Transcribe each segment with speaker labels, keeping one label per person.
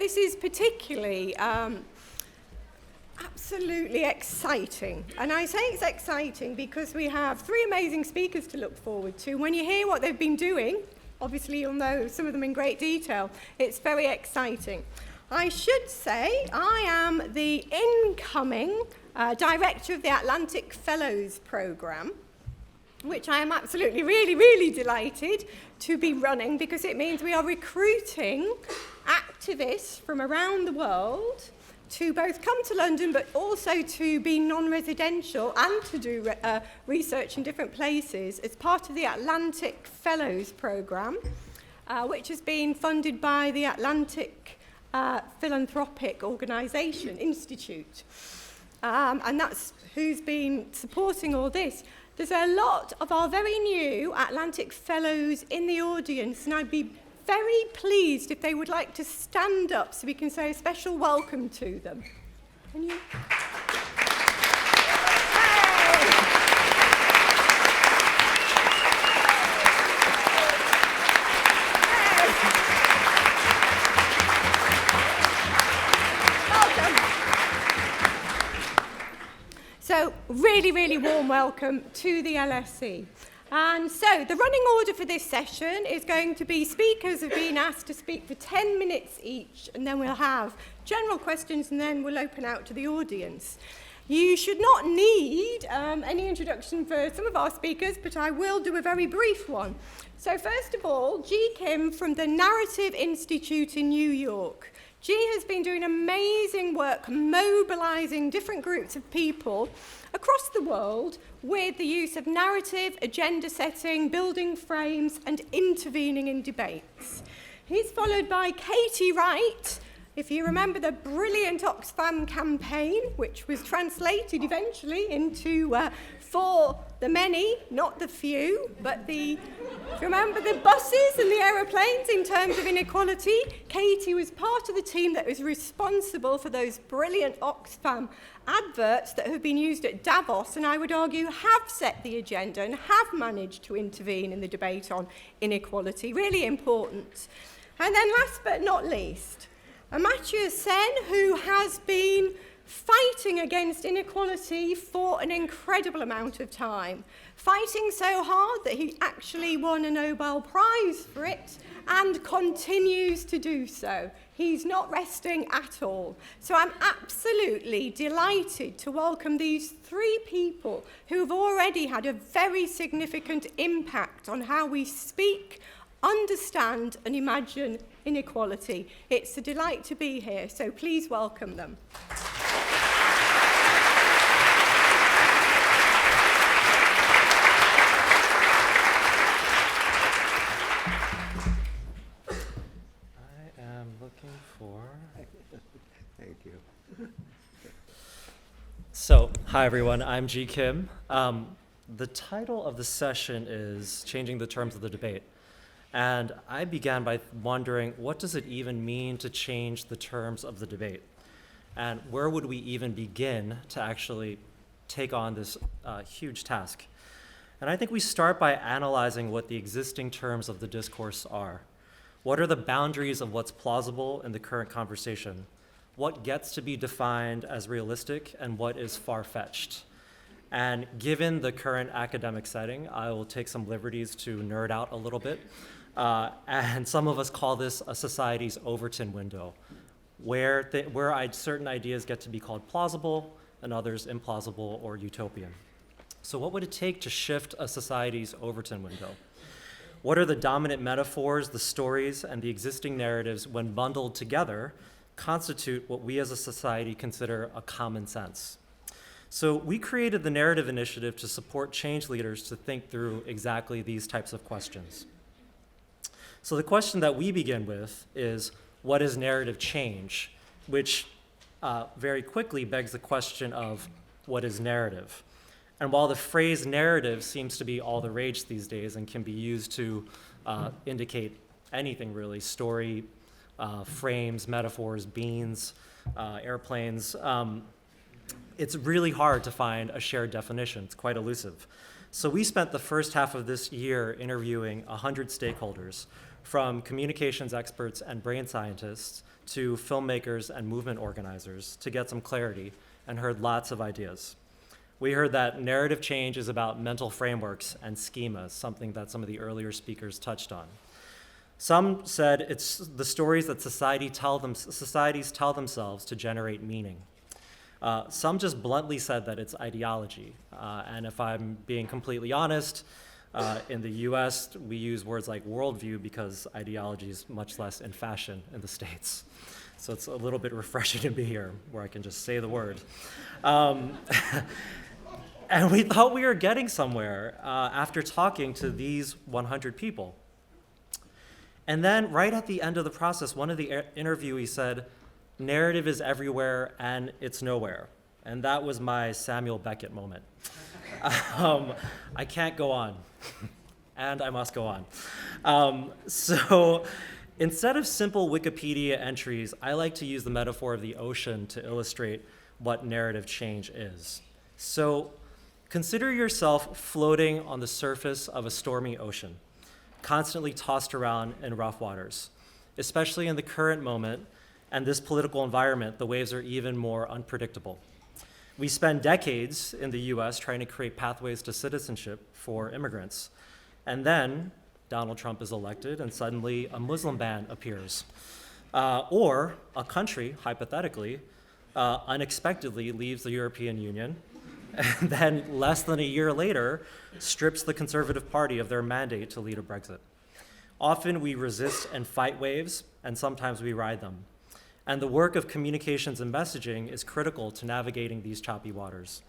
Speaker 1: This is particularly absolutely exciting. And I say it's exciting because we have three amazing speakers to look forward to. When you hear what they've been doing, obviously you'll know some of them in great detail. It's very exciting. I should say I am the incoming director of the Atlantic Fellows Programme, which I am absolutely really delighted to be running, because it means we are recruiting activists from around the world to both come to London but also to be non-residential and to do research in different places as part of the Atlantic Fellows Programme, which has been funded by the Atlantic Philanthropic Organisation Institute. And that's who's been supporting all this. There's a lot of our very new Atlantic Fellows in the audience, and I'd be very pleased if they would like to stand up so we can say a special welcome to them. Can you? So, really warm welcome to the LSE. And so, the running order for this session is going to be speakers have been asked to speak for 10 minutes each, and then we'll have general questions, and then we'll open out to the audience. You should not need any introduction for some of our speakers, but I will do a very brief one. So, first of all, Ji Kim from the Narrative Institute in New York. Ji has been doing amazing work mobilizing different groups of people across the world with the use of narrative, agenda setting, building frames, and intervening in debates. He's followed by Katie Wright. If you remember the brilliant Oxfam campaign, which was translated eventually into for the many, not the few, but remember the buses and the aeroplanes in terms of inequality? Katie was part of the team that was responsible for those brilliant Oxfam adverts that have been used at Davos, and I would argue have set the agenda and have managed to intervene in the debate on inequality. Really important. And then last but not least, Amartya Sen, who has been fighting against inequality for an incredible amount of time, fighting so hard that he actually won a Nobel Prize for it and continues to do so. He's not resting at all. So I'm absolutely delighted to welcome these three people who have already had a very significant impact on how we speak, understand and imagine inequality. It's a delight to be here, so please welcome them.
Speaker 2: Thank you.
Speaker 3: So, hi everyone, I'm Ji Kim. The title of the session is Changing the Terms of the Debate. And I began by wondering, what does it even mean to change the terms of the debate? And where would we even begin to actually take on this huge task? And I think we start by analyzing what the existing terms of the discourse are. What are the boundaries of what's plausible in the current conversation? What gets to be defined as realistic and what is far-fetched? And given the current academic setting, I will take some liberties to nerd out a little bit. And some of us call this a society's Overton window, where certain ideas get to be called plausible and others implausible or utopian. So what would it take to shift a society's Overton window? What are the dominant metaphors, the stories, and the existing narratives, when bundled together, constitute what we as a society consider a common sense? So we created the Narrative Initiative to support change leaders to think through exactly these types of questions. So the question that we begin with is, what is narrative change? Which very quickly begs the question of, what is narrative? And while the phrase narrative seems to be all the rage these days and can be used to indicate anything really, story, frames, metaphors, beans, airplanes, it's really hard to find a shared definition. It's quite elusive. So we spent the first half of this year interviewing 100 stakeholders from communications experts and brain scientists to filmmakers and movement organizers to get some clarity and heard lots of ideas. We heard that narrative change is about mental frameworks and schemas, something that some of the earlier speakers touched on. Some said it's the stories that societies tell themselves to generate meaning. Some just bluntly said that it's ideology. And if I'm being completely honest, in the US, we use words like worldview because ideology is much less in fashion in the States. So it's a little bit refreshing to be here where I can just say the word. And we thought we were getting somewhere after talking to these 100 people. And then right at the end of the process, one of the interviewees said, narrative is everywhere and it's nowhere. And that was my Samuel Beckett moment. I can't go on, and I must go on. So instead of simple Wikipedia entries, I like to use the metaphor of the ocean to illustrate what narrative change is. So consider yourself floating on the surface of a stormy ocean, constantly tossed around in rough waters. Especially in the current moment and this political environment, the waves are even more unpredictable. We spend decades in the US trying to create pathways to citizenship for immigrants. And then Donald Trump is elected and suddenly a Muslim ban appears. Or a country, hypothetically, unexpectedly leaves the European Union and then less than a year later strips the Conservative Party of their mandate to lead a Brexit. Often we resist and fight waves, and sometimes we ride them. And the work of communications and messaging is critical to navigating these choppy waters.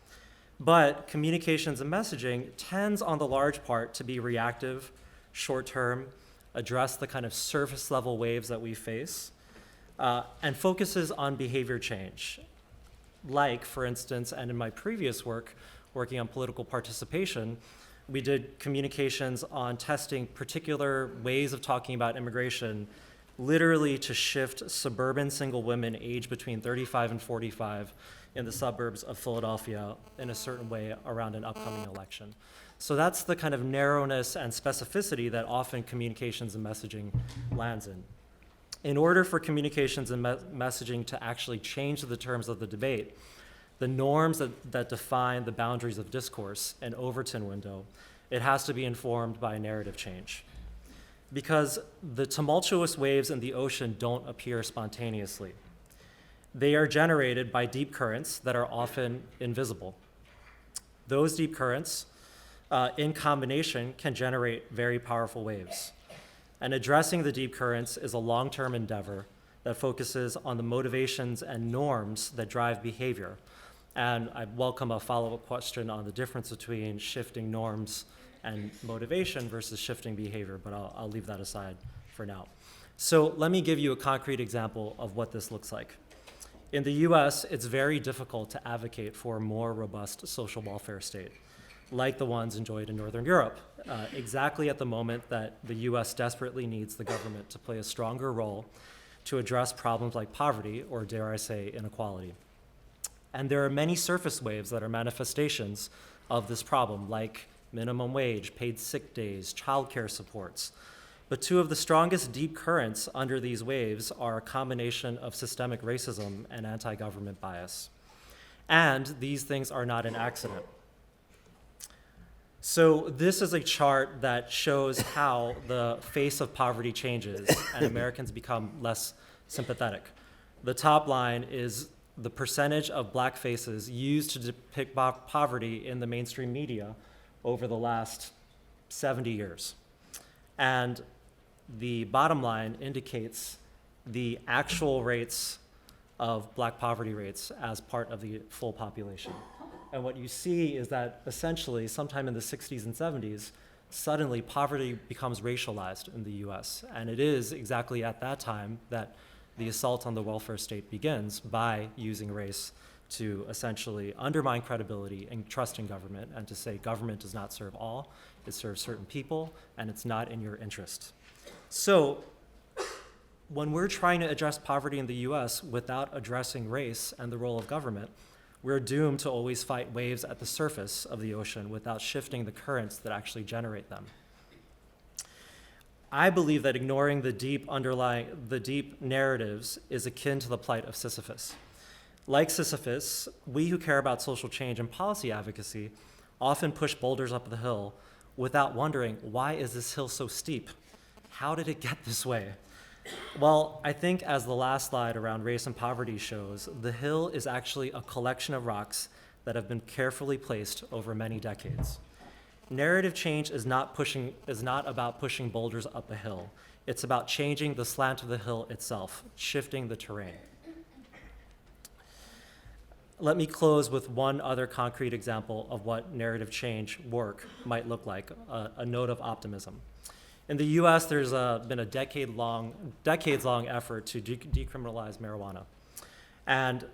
Speaker 3: But communications and messaging tends on the large part to be reactive, short-term, address the kind of surface level waves that we face, and focuses on behavior change. Like, for instance, and in my previous work, working on political participation, we did communications on testing particular ways of talking about immigration, literally to shift suburban single women aged between 35 and 45 in the suburbs of Philadelphia in a certain way around an upcoming election. So that's the kind of narrowness and specificity that often communications and messaging lands in. In order for communications and messaging to actually change the terms of the debate, the norms that define the boundaries of discourse and Overton window, it has to be informed by narrative change. Because the tumultuous waves in the ocean don't appear spontaneously. They are generated by deep currents that are often invisible. Those deep currents, in combination, can generate very powerful waves. And addressing the deep currents is a long-term endeavor that focuses on the motivations and norms that drive behavior. And I welcome a follow-up question on the difference between shifting norms and motivation versus shifting behavior, but I'll leave that aside for now. So let me give you a concrete example of what this looks like. In the US, it's very difficult to advocate for a more robust social welfare state, like the ones enjoyed in Northern Europe, exactly at the moment that the US desperately needs the government to play a stronger role to address problems like poverty, or dare I say, inequality. And there are many surface waves that are manifestations of this problem, like minimum wage, paid sick days, childcare supports. But two of the strongest deep currents under these waves are a combination of systemic racism and anti-government bias. And these things are not an accident. So this is a chart that shows how the face of poverty changes and Americans become less sympathetic. The top line is the percentage of black faces used to depict poverty in the mainstream media over the last 70 years. And the bottom line indicates the actual rates of black poverty rates as part of the full population. And what you see is that essentially sometime in the 60s and 70s, suddenly poverty becomes racialized in the US. And it is exactly at that time that the assault on the welfare state begins, by using race to essentially undermine credibility and trust in government, and to say government does not serve all, it serves certain people, and it's not in your interest. So when we're trying to address poverty in the US without addressing race and the role of government, we're doomed to always fight waves at the surface of the ocean without shifting the currents that actually generate them. I believe that ignoring the deep narratives is akin to the plight of Sisyphus. Like Sisyphus, we who care about social change and policy advocacy often push boulders up the hill without wondering, why is this hill so steep? How did it get this way? Well, I think as the last slide around race and poverty shows, the hill is actually a collection of rocks that have been carefully placed over many decades. Narrative change is not about pushing boulders up a hill. It's about changing the slant of the hill itself, shifting the terrain. Let me close with one other concrete example of what narrative change work might look like, a note of optimism. In the US, there's been a decades-long effort to decriminalize marijuana. And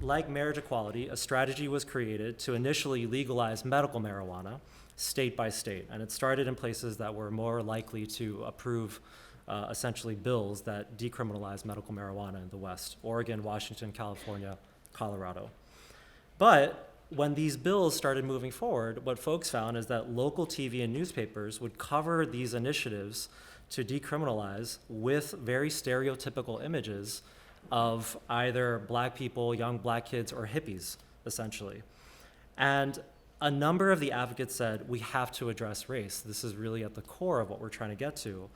Speaker 3: like marriage equality, a strategy was created to initially legalize medical marijuana state by state. And it started in places that were more likely to approve essentially bills that decriminalize medical marijuana in the West: Oregon, Washington, California, Colorado. But when these bills started moving forward, what folks found is that local TV and newspapers would cover these initiatives to decriminalize with very stereotypical images of either black people, young black kids, or hippies, essentially. And a number of the advocates said, we have to address race. This is really at the core of what we're trying to get to.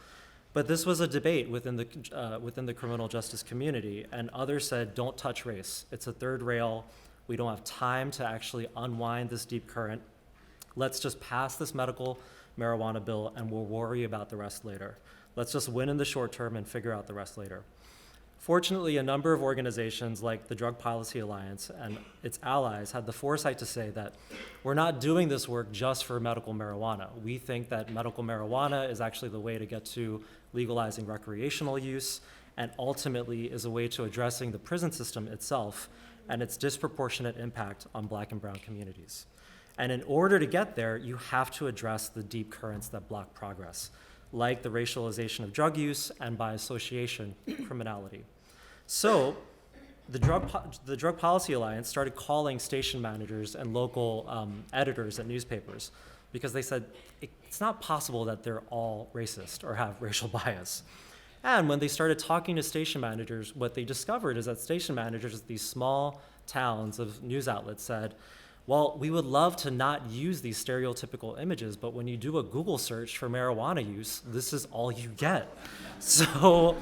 Speaker 3: But this was a debate within the criminal justice community, and others said, don't touch race. It's a third rail. We don't have time to actually unwind this deep current. Let's just pass this medical marijuana bill and we'll worry about the rest later. Let's just win in the short term and figure out the rest later. Fortunately, a number of organizations like the Drug Policy Alliance and its allies had the foresight to say that we're not doing this work just for medical marijuana. We think that medical marijuana is actually the way to get to legalizing recreational use, and ultimately is a way to addressing the prison system itself and its disproportionate impact on black and brown communities. And in order to get there, you have to address the deep currents that block progress, like the racialization of drug use and, by association, criminality. So the Drug Policy Alliance started calling station managers and local editors at newspapers because they said it's not possible that they're all racist or have racial bias. And when they started talking to station managers, what they discovered is that station managers at these small towns of news outlets said, well, we would love to not use these stereotypical images, but when you do a Google search for marijuana use, this is all you get. So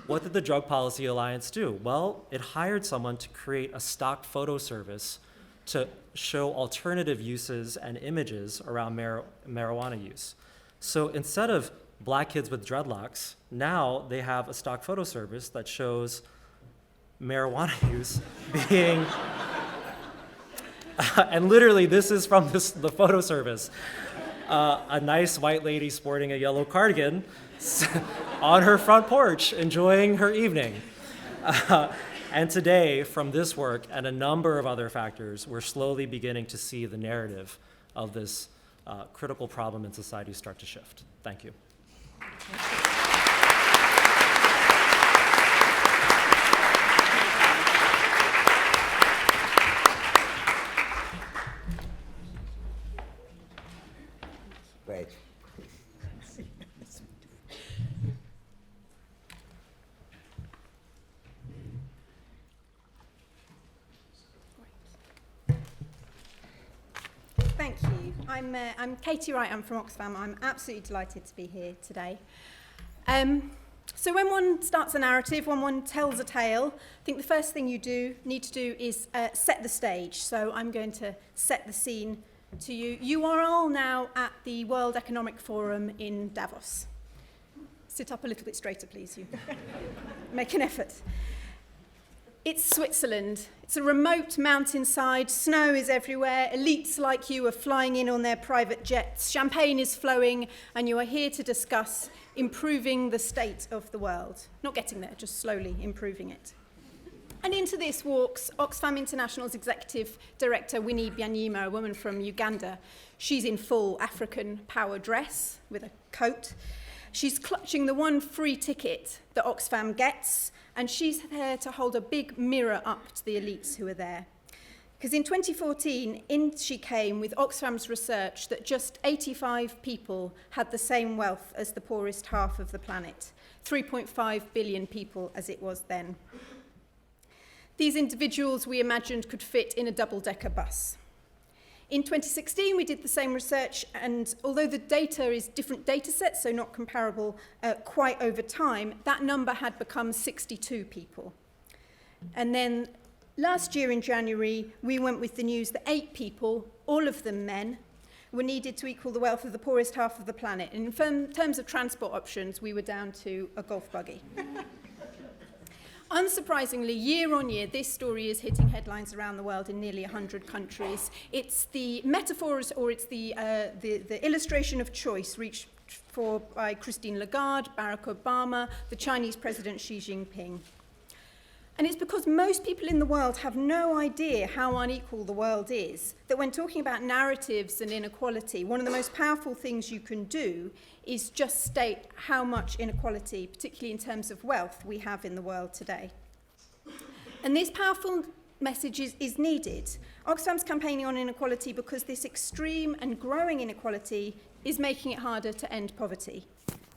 Speaker 3: what did the Drug Policy Alliance do? Well, it hired someone to create a stock photo service to show alternative uses and images around marijuana use. So instead of black kids with dreadlocks, now they have a stock photo service that shows marijuana use being, and literally this is from the photo service, a nice white lady sporting a yellow cardigan on her front porch enjoying her evening. And today, from this work and a number of other factors, we're slowly beginning to see the narrative of this critical problem in society start to shift. Thank you.
Speaker 2: Great.
Speaker 4: Thank you. I'm Katie Wright. I'm from Oxfam. I'm absolutely delighted to be here today. So when one starts a narrative, when one tells a tale, I think the first thing you need to do is set the stage. So I'm going to set the scene to you. You are all now at the World Economic Forum in Davos. Sit up a little bit straighter, please. You make an effort. It's Switzerland. It's a remote mountainside. Snow is everywhere. Elites like you are flying in on their private jets. Champagne is flowing, and you are here to discuss improving the state of the world. Not getting there, just slowly improving it. And into this walks Oxfam International's Executive Director, Winnie Byanyima, a woman from Uganda. She's in full African power dress with a coat. She's clutching the one free ticket that Oxfam gets, and she's there to hold a big mirror up to the elites who are there. Because in 2014, in she came with Oxfam's research that just 85 people had the same wealth as the poorest half of the planet, 3.5 billion people as it was then. These individuals we imagined could fit in a double-decker bus. In 2016, we did the same research, and although the data is different data sets, so not comparable quite over time, that number had become 62 people. And then last year in January, we went with the news that 8 people, all of them men, were needed to equal the wealth of the poorest half of the planet. And in terms of transport options, we were down to a golf buggy. Unsurprisingly, year on year, this story is hitting headlines around the world in nearly 100 countries. It's the metaphors, or it's the illustration of choice reached for by Christine Lagarde, Barack Obama, the Chinese President Xi Jinping. And it's because most people in the world have no idea how unequal the world is, that when talking about narratives and inequality, one of the most powerful things you can do is just state how much inequality, particularly in terms of wealth, we have in the world today. And this powerful message is needed. Oxfam's campaigning on inequality because this extreme and growing inequality is making it harder to end poverty.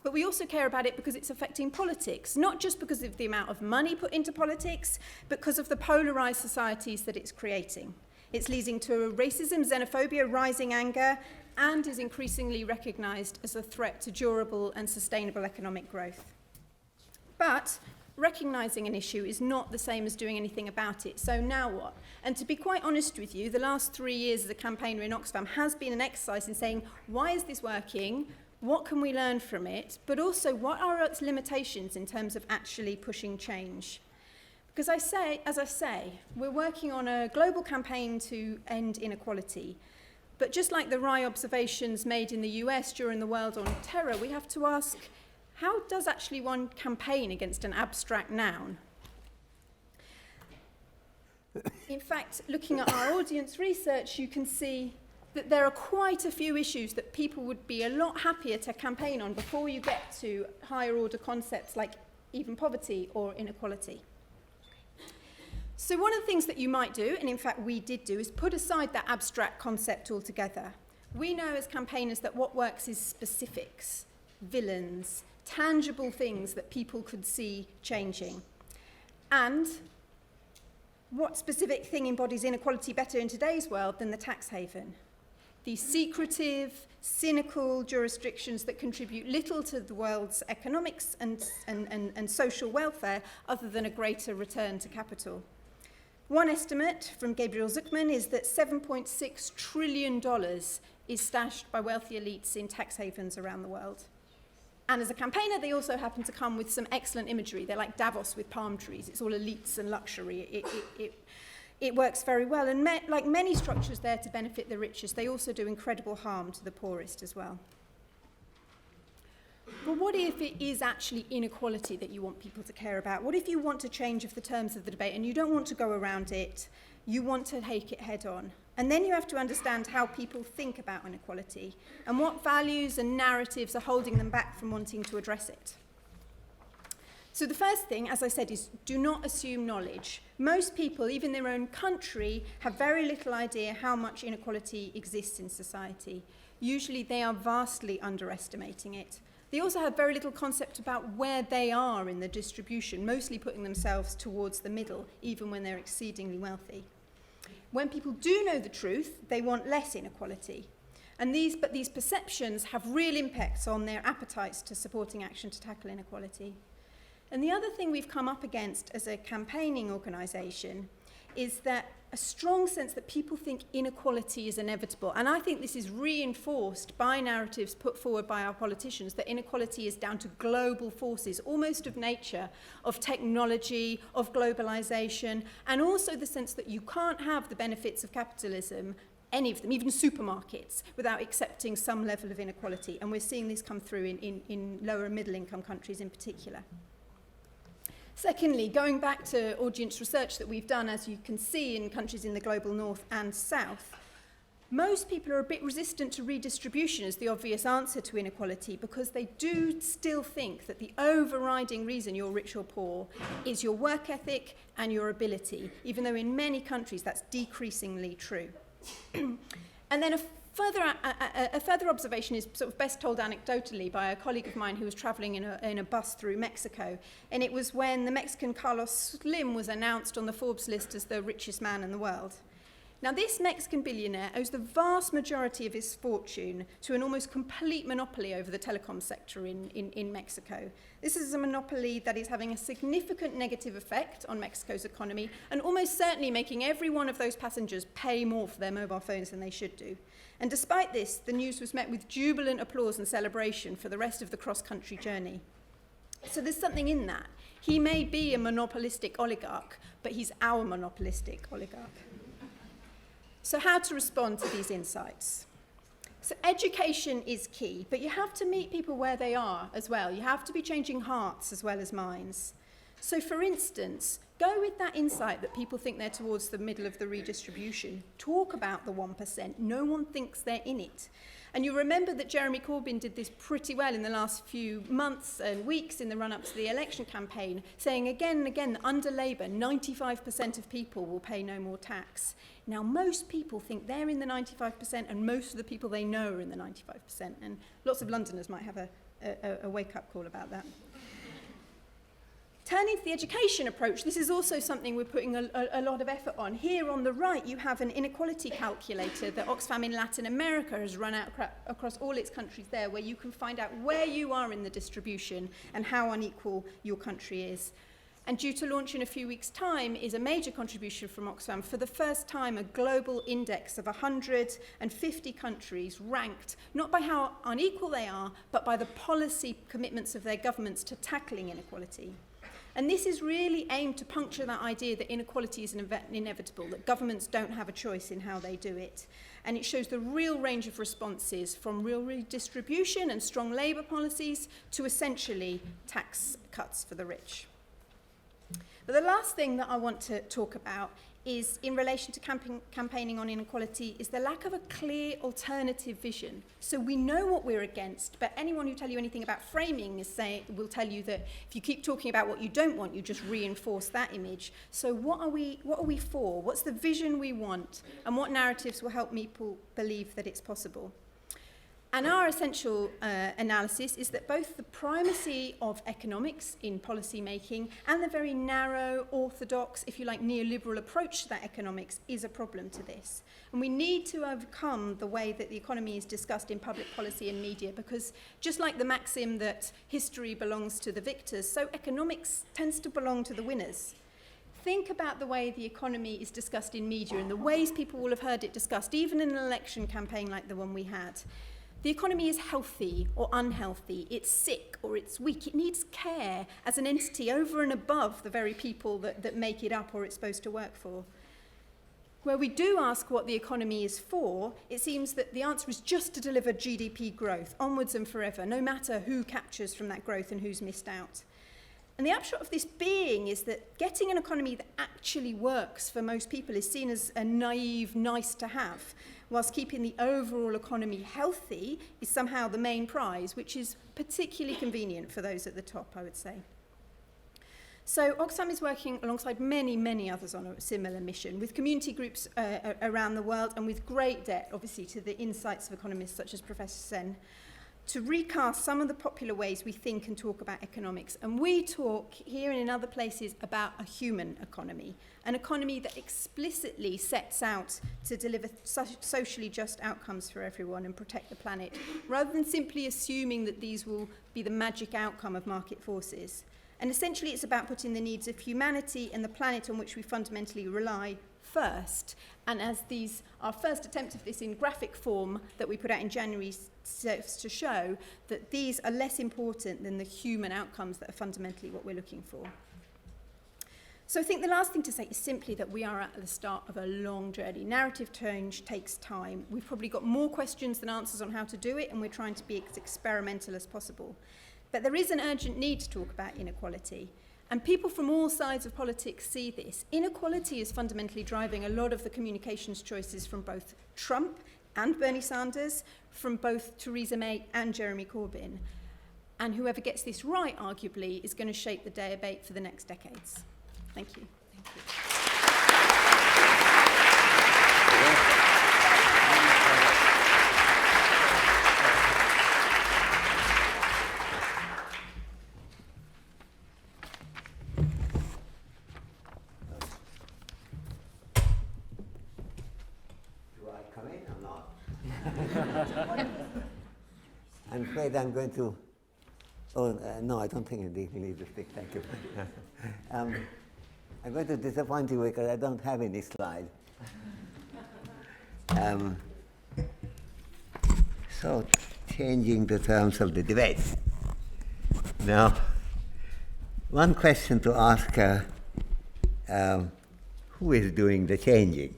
Speaker 4: But we also care about it because it's affecting politics, not just because of the amount of money put into politics, but because of the polarised societies that it's creating. It's leading to racism, xenophobia, rising anger, and is increasingly recognised as a threat to durable and sustainable economic growth. But recognising an issue is not the same as doing anything about it. So now what? And to be quite honest with you, the last 3 years as a campaigner in Oxfam has been an exercise in saying, why is this working? What can we learn from it? But also, what are its limitations in terms of actually pushing change? Because as I say, we're working on a global campaign to end inequality. But just like the wry observations made in the US during the World on Terror, we have to ask, how does actually one campaign against an abstract noun? In fact, looking at our audience research, you can see that there are quite a few issues that people would be a lot happier to campaign on before you get to higher order concepts like even poverty or inequality. So one of the things that you might do, and in fact we did do, is put aside that abstract concept altogether. We know as campaigners that what works is specifics, villains, tangible things that people could see changing. And what specific thing embodies inequality better in today's world than the tax haven? These secretive, cynical jurisdictions that contribute little to the world's economics and social welfare other than a greater return to capital. One estimate from Gabriel Zucman is that $7.6 trillion is stashed by wealthy elites in tax havens around the world. And as a campaigner, they also happen to come with some excellent imagery. They're like Davos with palm trees. It's all elites and luxury. It works very well. And like many structures there to benefit the richest, they also do incredible harm to the poorest as well. But what if it is actually inequality that you want people to care about? What if you want to change the terms of the debate and you don't want to go around it, you want to take it head on? And then you have to understand how people think about inequality and what values and narratives are holding them back from wanting to address it. So the first thing, as I said, is do not assume knowledge. Most people, even their own country, have very little idea how much inequality exists in society. Usually they are vastly underestimating it. They also have very little concept about where they are in the distribution, mostly putting themselves towards the middle, even when they're exceedingly wealthy. When people do know the truth, they want less inequality. But these perceptions have real impacts on their appetites to supporting action to tackle inequality. And the other thing we've come up against as a campaigning organisation is that a strong sense that people think inequality is inevitable. And I think this is reinforced by narratives put forward by our politicians, that inequality is down to global forces, almost of nature, of technology, of globalisation, and also the sense that you can't have the benefits of capitalism, any of them, even supermarkets, without accepting some level of inequality. And we're seeing this come through in lower and middle income countries in particular. Secondly, going back to audience research that we've done, as you can see, in countries in the global north and south, Most people are a bit resistant to redistribution as the obvious answer to inequality because they do still think that the overriding reason you're rich or poor is your work ethic and your ability, even though in many countries that's decreasingly true. And then a further observation is sort of best told anecdotally by a colleague of mine who was travelling in a bus through Mexico. And it was when the Mexican Carlos Slim was announced on the Forbes list as the richest man in the world. Now, this Mexican billionaire owes the vast majority of his fortune to an almost complete monopoly over the telecom sector in Mexico. This is a monopoly that is having a significant negative effect on Mexico's economy and almost certainly making every one of those passengers pay more for their mobile phones than they should do. And despite this, the news was met with jubilant applause and celebration for the rest of the cross-country journey. So there's something in that. He may be a monopolistic oligarch, but he's our monopolistic oligarch. So how to respond to these insights? So education is key, but you have to meet people where they are as well. You have to be changing hearts as well as minds. So for instance, go with that insight that people think they're towards the middle of the redistribution. Talk about the 1%. No one thinks they're in it. And you remember that Jeremy Corbyn did this pretty well in the last few months and weeks in the run-up to the election campaign, saying again and again that under Labour, 95% of people will pay no more tax. Now, most people think they're in the 95%, and most of the people they know are in the 95%. And lots of Londoners might have a wake-up call about that. Turning to the education approach, this is also something we're putting a lot of effort on. Here on the right, you have an inequality calculator that Oxfam in Latin America has run out across all its countries there, where you can find out where you are in the distribution and how unequal your country is. And due to launch in a few weeks' time is a major contribution from Oxfam. For the first time, a global index of 150 countries ranked not by how unequal they are, but by the policy commitments of their governments to tackling inequality. And this is really aimed to puncture that idea that inequality is inevitable, that governments don't have a choice in how they do it. And it shows the real range of responses, from real redistribution and strong labour policies to essentially tax cuts for the rich. But the last thing that I want to talk about is, in relation to campaigning on inequality, is the lack of a clear alternative vision. So we know what we're against, but anyone who tell you anything about framing will tell you that if you keep talking about what you don't want, you just reinforce that image. So what are we for? What's the vision we want? And what narratives will help people believe that it's possible? And our essential analysis is that both the primacy of economics in policy making and the very narrow, orthodox, if you like, neoliberal approach to that economics is a problem to this. And we need to overcome the way that the economy is discussed in public policy and media, because just like the maxim that history belongs to the victors, so economics tends to belong to the winners. Think about the way the economy is discussed in media and the ways people will have heard it discussed, even in an election campaign like the one we had. The economy is healthy or unhealthy, it's sick or it's weak. It needs care as an entity over and above the very people that make it up or it's supposed to work for. Where we do ask what the economy is for, it seems that the answer is just to deliver GDP growth, onwards and forever, no matter who captures from that growth and who's missed out. And the upshot of this being is that getting an economy that actually works for most people is seen as a naive, nice to have, whilst keeping the overall economy healthy is somehow the main prize, which is particularly convenient for those at the top, I would say. So Oxfam is working alongside many, many others on a similar mission, with community groups around the world, and with great debt, obviously, to the insights of economists such as Professor Sen, to recast some of the popular ways we think and talk about economics. And we talk here and in other places about a human economy, an economy that explicitly sets out to deliver socially just outcomes for everyone and protect the planet, rather than simply assuming that these will be the magic outcome of market forces. And essentially it's about putting the needs of humanity and the planet on which we fundamentally rely first. And as our first attempt of this in graphic form that we put out in January serves to show, that these are less important than the human outcomes that are fundamentally what we're looking for. So I think the last thing to say is simply that we are at the start of a long journey. Narrative change takes time. We've probably got more questions than answers on how to do it, and we're trying to be as experimental as possible. But there is an urgent need to talk about inequality. And people from all sides of politics see this. Inequality is fundamentally driving a lot of the communications choices from both Trump and Bernie Sanders, from both Theresa May and Jeremy Corbyn. And whoever gets this right, arguably, is going to shape the debate for the next decades. Thank you.
Speaker 2: Do I come in or not? I'm afraid I'm going to. Oh, no, I don't think I need the stick. Thank you. I'm going to disappoint you because I don't have any slide. So, changing the terms of the debate. Now, one question to ask, who is doing the changing?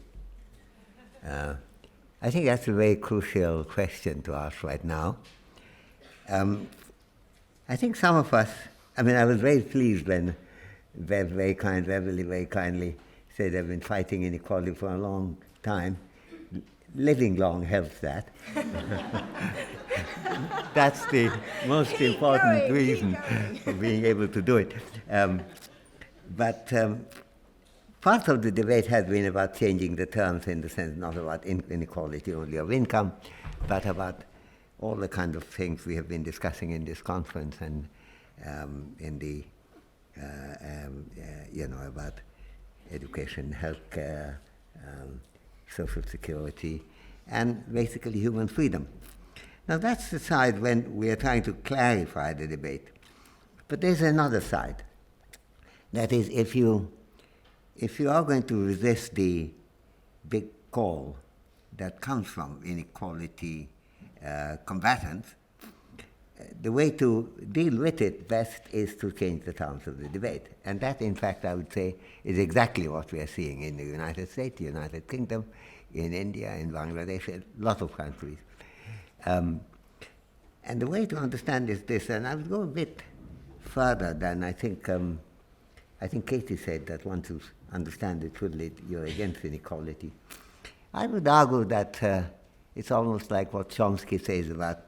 Speaker 2: I think that's a very crucial question to ask right now. I think some of us, I was very pleased when Beverly very kindly said they've been fighting inequality for a long time. Living long helps that. That's the most important reason for being able to do it. But part of the debate has been about changing the terms in the sense not about inequality only of income, but about all the kind of things we have been discussing in this conference and in the, about education, healthcare, social security, and basically human freedom. Now that's the side when we are trying to clarify the debate. But there's another side. That is, if you are going to resist the big call that comes from inequality combatants, the way to deal with it best is to change the terms of the debate. And that, in fact, I would say, is exactly what we are seeing in the United States, the United Kingdom, in India, in Bangladesh, a lot of countries. And the way to understand is this, and I would go a bit further than I think Katie said, that once you understand it fully, you're against inequality. I would argue that it's almost like what Chomsky says about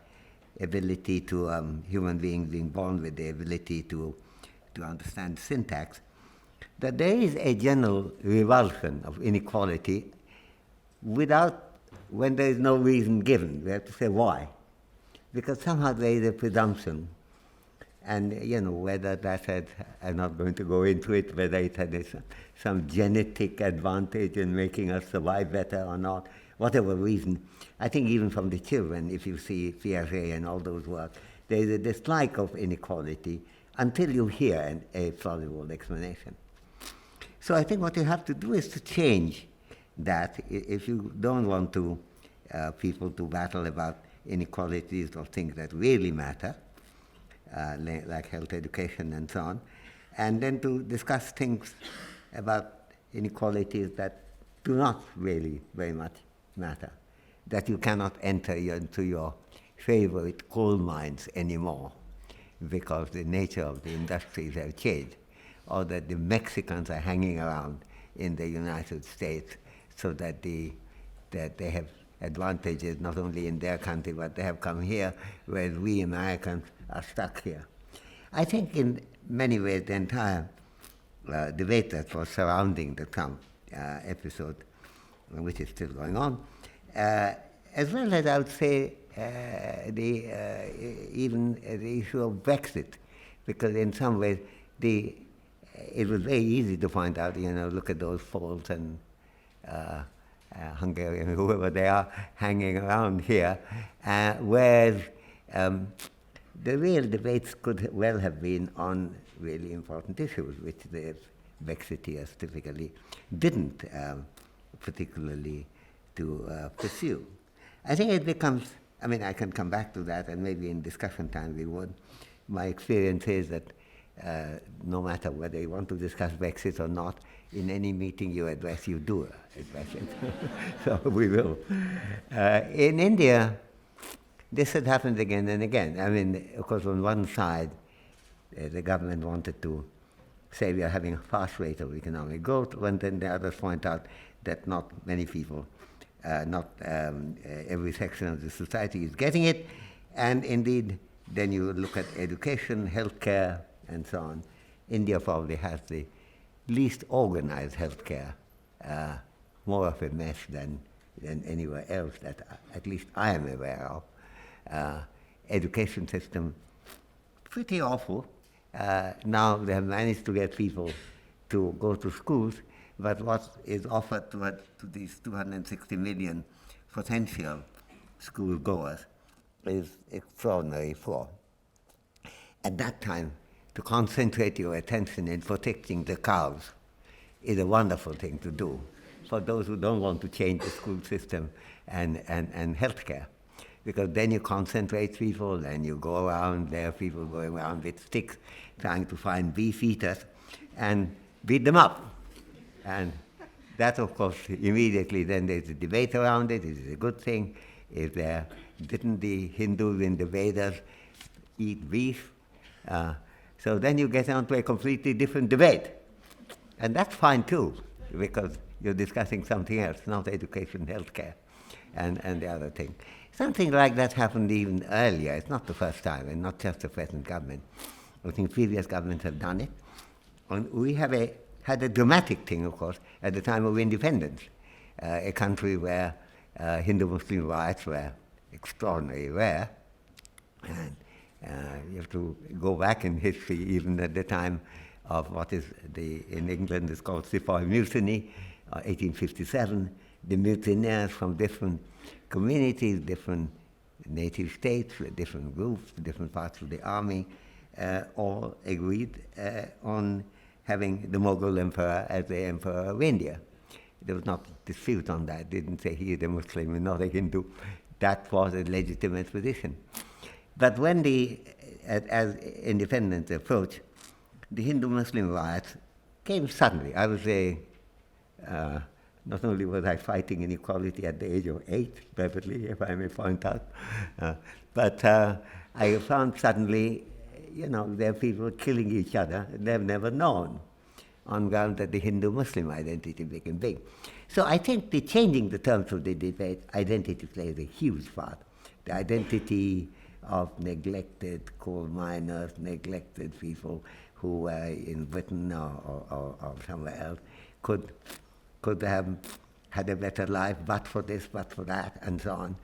Speaker 2: ability to human beings being born with the ability to understand syntax, that there is a general revulsion of inequality when there is no reason given. We have to say why. Because somehow there is a presumption, and whether that had, I'm not going to go into it, whether it had some genetic advantage in making us survive better or not, whatever reason. I think even from the children, if you see Piaget and all those work, there is a dislike of inequality until you hear a plausible explanation. So I think what you have to do is to change that. If you don't want to people to battle about inequalities or things that really matter, like health, education, and so on, and then to discuss things about inequalities that do not really very much matter, that you cannot enter into your favorite coal mines anymore because the nature of the industries have changed, or that the Mexicans are hanging around in the United States so that they have advantages not only in their country, but they have come here, whereas we Americans are stuck here. I think in many ways the entire debate that was surrounding the Trump episode, which is still going on, as well as I would say even the issue of Brexit, because in some ways it was very easy to point out, look at those Poles and Hungarian, whoever they are, hanging around here, whereas the real debates could well have been on really important issues, which the Brexiteers typically didn't particularly to pursue. I think it becomes, I can come back to that, and maybe in discussion time we would. My experience is that no matter whether you want to discuss Brexit or not, in any meeting you address, you do address it. So we will. In India, this had happened again and again. Of course, on one side, the government wanted to say we are having a fast rate of economic growth, and then the others point out that not many people not every section of the society is getting it. And indeed, then you look at education, healthcare, and so on. India probably has the least organized healthcare, more of a mess than anywhere else that at least I am aware of. Education system, pretty awful. Now they have managed to get people to go to schools, but what is offered to these 260 million potential school goers is extraordinarily poor. At that time, to concentrate your attention in protecting the cows is a wonderful thing to do for those who don't want to change the school system and healthcare. Because then you concentrate people, and you go around, there are people going around with sticks trying to find beef eaters and beat them up. And that, of course, immediately then there's a debate around it. Is it a good thing? Didn't the Hindus in the Vedas eat beef? So then you get on to a completely different debate. And that's fine too, because you're discussing something else, not education, healthcare, and the other thing. Something like that happened even earlier. It's not the first time, and not just the present government. I think previous governments have done it. And we had a dramatic thing, of course, at the time of independence, a country where Hindu-Muslim rights were extraordinarily rare. And you have to go back in history, even at the time of what is in England is called Sepoy Mutiny, 1857. The mutineers from different communities, different native states, different groups, different parts of the army, all agreed on having the Mughal emperor as the emperor of India. There was not dispute on that. Didn't say he is a Muslim and not a Hindu. That was a legitimate position. But when as independence approached, the Hindu-Muslim riots came suddenly. I was not only was I fighting inequality at the age of 8, rapidly, if I may point out, but I found suddenly, there are people killing each other they've never known, on ground that the Hindu-Muslim identity became big. So I think changing the terms of the debate, identity plays a huge part. The identity of neglected coal miners, neglected people who were in Britain or somewhere else could have had a better life, but for this, but for that, and so on.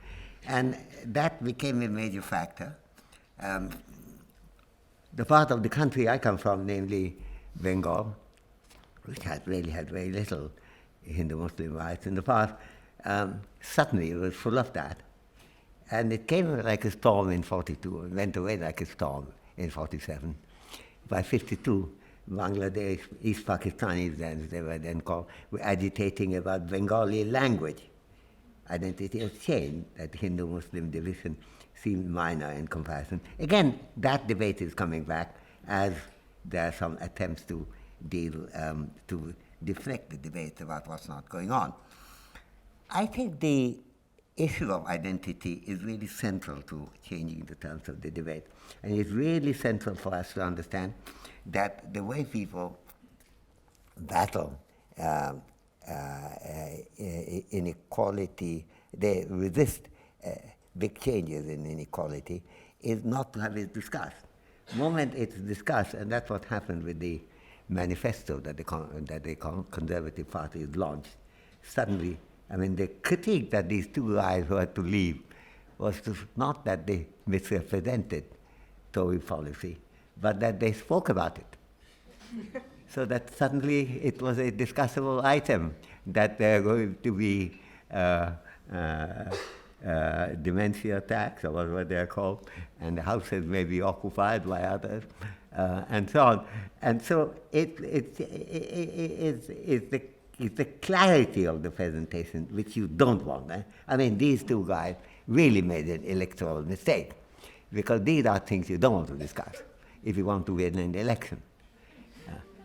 Speaker 2: And that became a major factor. The part of the country I come from, namely Bengal, which had really had very little Hindu-Muslim rights in the past, suddenly it was full of that. And it came like a storm in 42, and went away like a storm in 47. By 52, Bangladesh, East Pakistanis, as they were then called, were agitating about Bengali language. Identity has changed, that Hindu-Muslim division seemed minor in comparison. Again, that debate is coming back as there are some attempts to to deflect the debate about what's not going on. I think the issue of identity is really central to changing the terms of the debate. And it's really central for us to understand that the way people battle inequality, they resist big changes in inequality, is not to have it discussed. The moment it's discussed, and that's what happened with the manifesto that the Conservative Party launched, suddenly, the critique that these two guys who had to leave was not that they misrepresented Tory policy, but that they spoke about it. So that suddenly it was a discussable item, that there are going to be dementia tax, or whatever they're called, and the houses may be occupied by others, and so on. And so it's the clarity of the presentation which you don't want. These two guys really made an electoral mistake, because these are things you don't want to discuss if you want to win an election.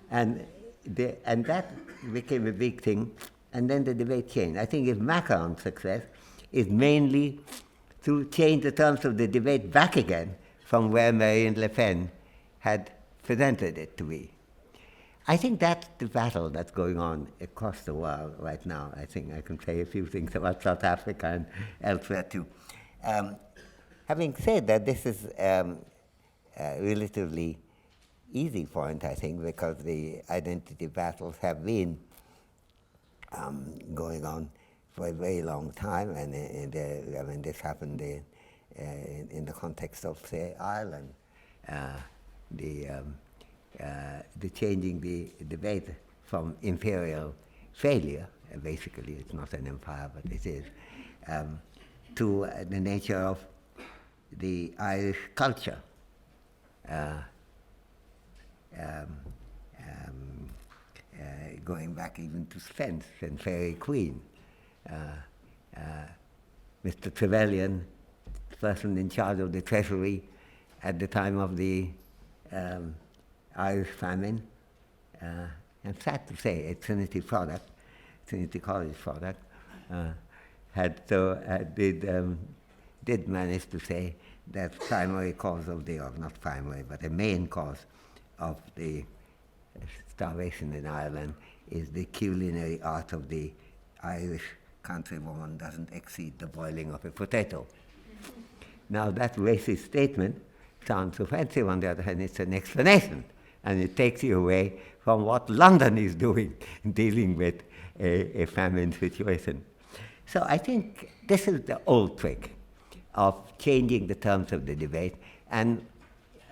Speaker 2: And that became a big thing, and then the debate changed. I think if Macron's success is mainly to change the terms of the debate back again from where Marine Le Pen had presented it to be. I think that's the battle that's going on across the world right now. I think I can say a few things about South Africa and elsewhere too. Having said that, this is a relatively easy point, I think, because the identity battles have been going on for a very long time, and I mean, this happened in the context of, say, Ireland, the changing the debate from imperial failure, basically it's not an empire, but it is, to the nature of the Irish culture. Going back even to Spence and Fairy Queen. Mr. Trevelyan, the person in charge of the Treasury at the time of the Irish famine, and sad to say, a Trinity College product, did manage to say that primary cause of the, or not primary, but the main cause of the starvation in Ireland is the culinary art of the Irish countrywoman doesn't exceed the boiling of a potato. Now that racist statement sounds offensive. On the other hand, it's an explanation, and it takes you away from what London is doing in dealing with a famine situation. So I think this is the old trick of changing the terms of the debate, and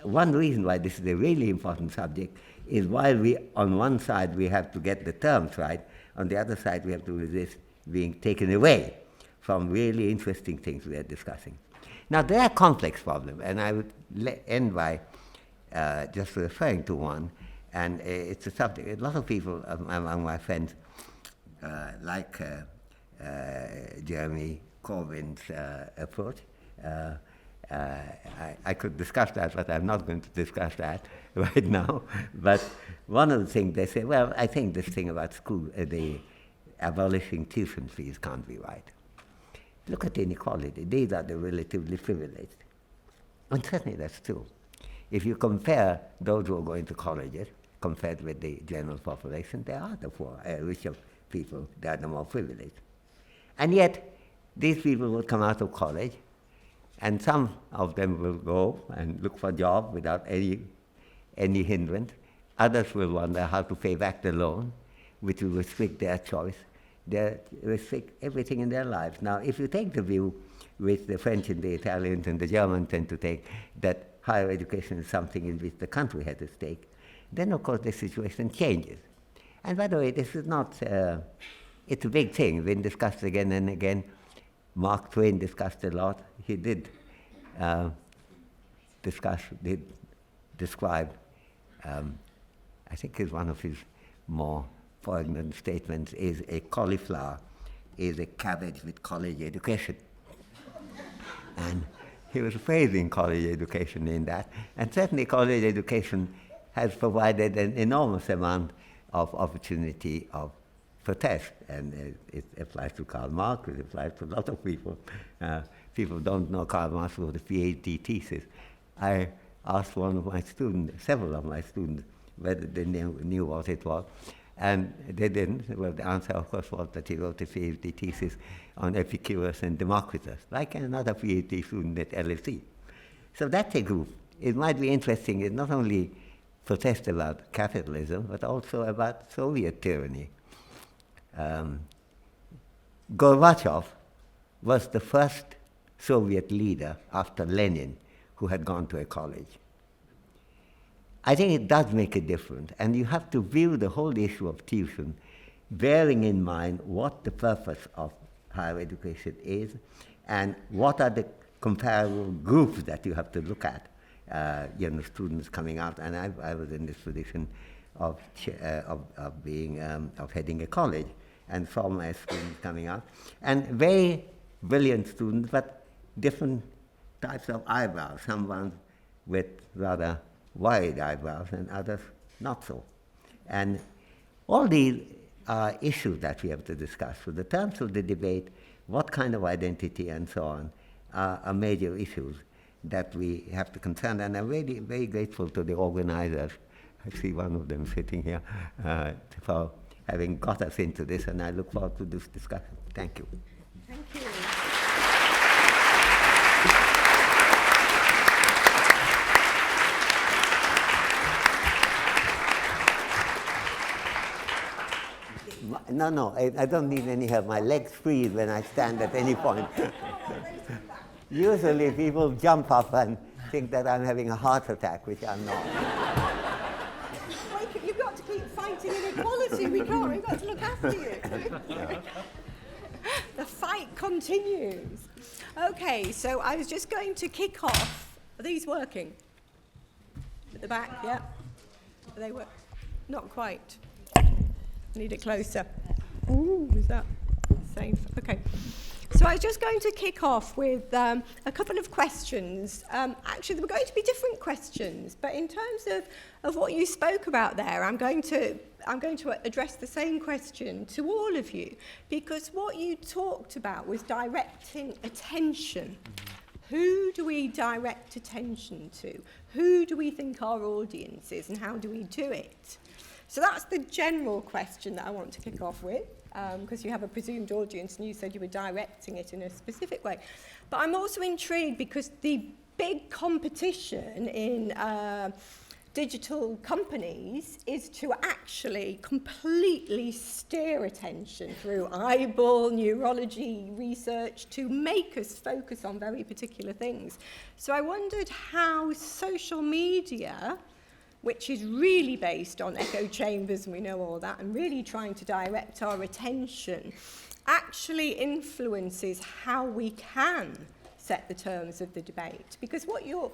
Speaker 2: one reason why this is a really important subject is while we, on one side, we have to get the terms right, on the other side, we have to resist being taken away from really interesting things we are discussing. Now, there are complex problems, and I would end by just referring to one, and it's a subject. A lot of people among my friends like Jeremy Corbyn's approach. I could discuss that, but I'm not going to discuss that right now. But one of the things they say, well, I think this thing about school, the abolishing tuition fees can't be right. Look at inequality. These are the relatively privileged. And certainly that's true. If you compare those who are going to colleges compared with the general population, they are the poor, richer people. They are the more privileged. And yet, these people will come out of college, and some of them will go and look for a job without any hindrance. Others will wonder how to pay back the loan, which will restrict their choice. They restrict everything in their lives. Now, if you take the view which the French and the Italians and the Germans tend to take, that higher education is something in which the country has a stake, then of course the situation changes. And by the way, this is not, it's a big thing, been discussed again and again. Mark Twain discussed a lot. He did describe, I think is one of his more poignant statements, is a cauliflower is a cabbage with college education. And he was praising college education in that. And certainly college education has provided an enormous amount of opportunity of protest. And it applies to Karl Marx, it applies to a lot of people. People don't know Karl Marx wrote a PhD thesis. I asked one of my students, several of my students, whether they knew what it was. And they didn't. Well, the answer, of course, was that he wrote a PhD thesis on Epicurus and Democritus, like another PhD student at LSE. So that's a group. It might be interesting. It not only protests about capitalism, but also about Soviet tyranny. Gorbachev was the first Soviet leader after Lenin who had gone to a college. I think it does make a difference, and you have to view the whole issue of tuition bearing in mind what the purpose of higher education is and what are the comparable groups that you have to look at. Students coming out, and I was in this position of heading a college, and saw my students coming out, and very brilliant students, but different types of eyebrows. Some ones with rather wide eyebrows, and others not so. And all these are issues that we have to discuss. So the terms of the debate, what kind of identity and so on, are major issues that we have to concern. And I'm really very grateful to the organizers I see one of them sitting here, for having got us into this, and I look forward to this discussion. Thank you.
Speaker 1: Thank you.
Speaker 2: No, I don't need any help. My legs freeze when I stand at any point. Usually people jump up and think that I'm having a heart attack, which I'm not.
Speaker 1: You've got to keep fighting inequality. We can't. We've got to look after you. The fight continues. Okay, so I was just going to kick off. Are these working? At the back, yeah. Are they work? Not quite. Need it closer. Ooh, is that safe? Okay. So I was just going to kick off with a couple of questions. Actually, they were going to be different questions, but in terms of what you spoke about there, I'm going to address the same question to all of you, because what you talked about was directing attention. Who do we direct attention to? Who do we think our audience is, and how do we do it? So that's the general question that I want to kick off with, because you have a presumed audience and you said you were directing it in a specific way. But I'm also intrigued because the big competition in digital companies is to actually completely steer attention through eyeball neurology research to make us focus on very particular things. So I wondered how social media, which is really based on echo chambers, and we know all that, and really trying to direct our attention, actually influences how we can set the terms of the debate. Because what you're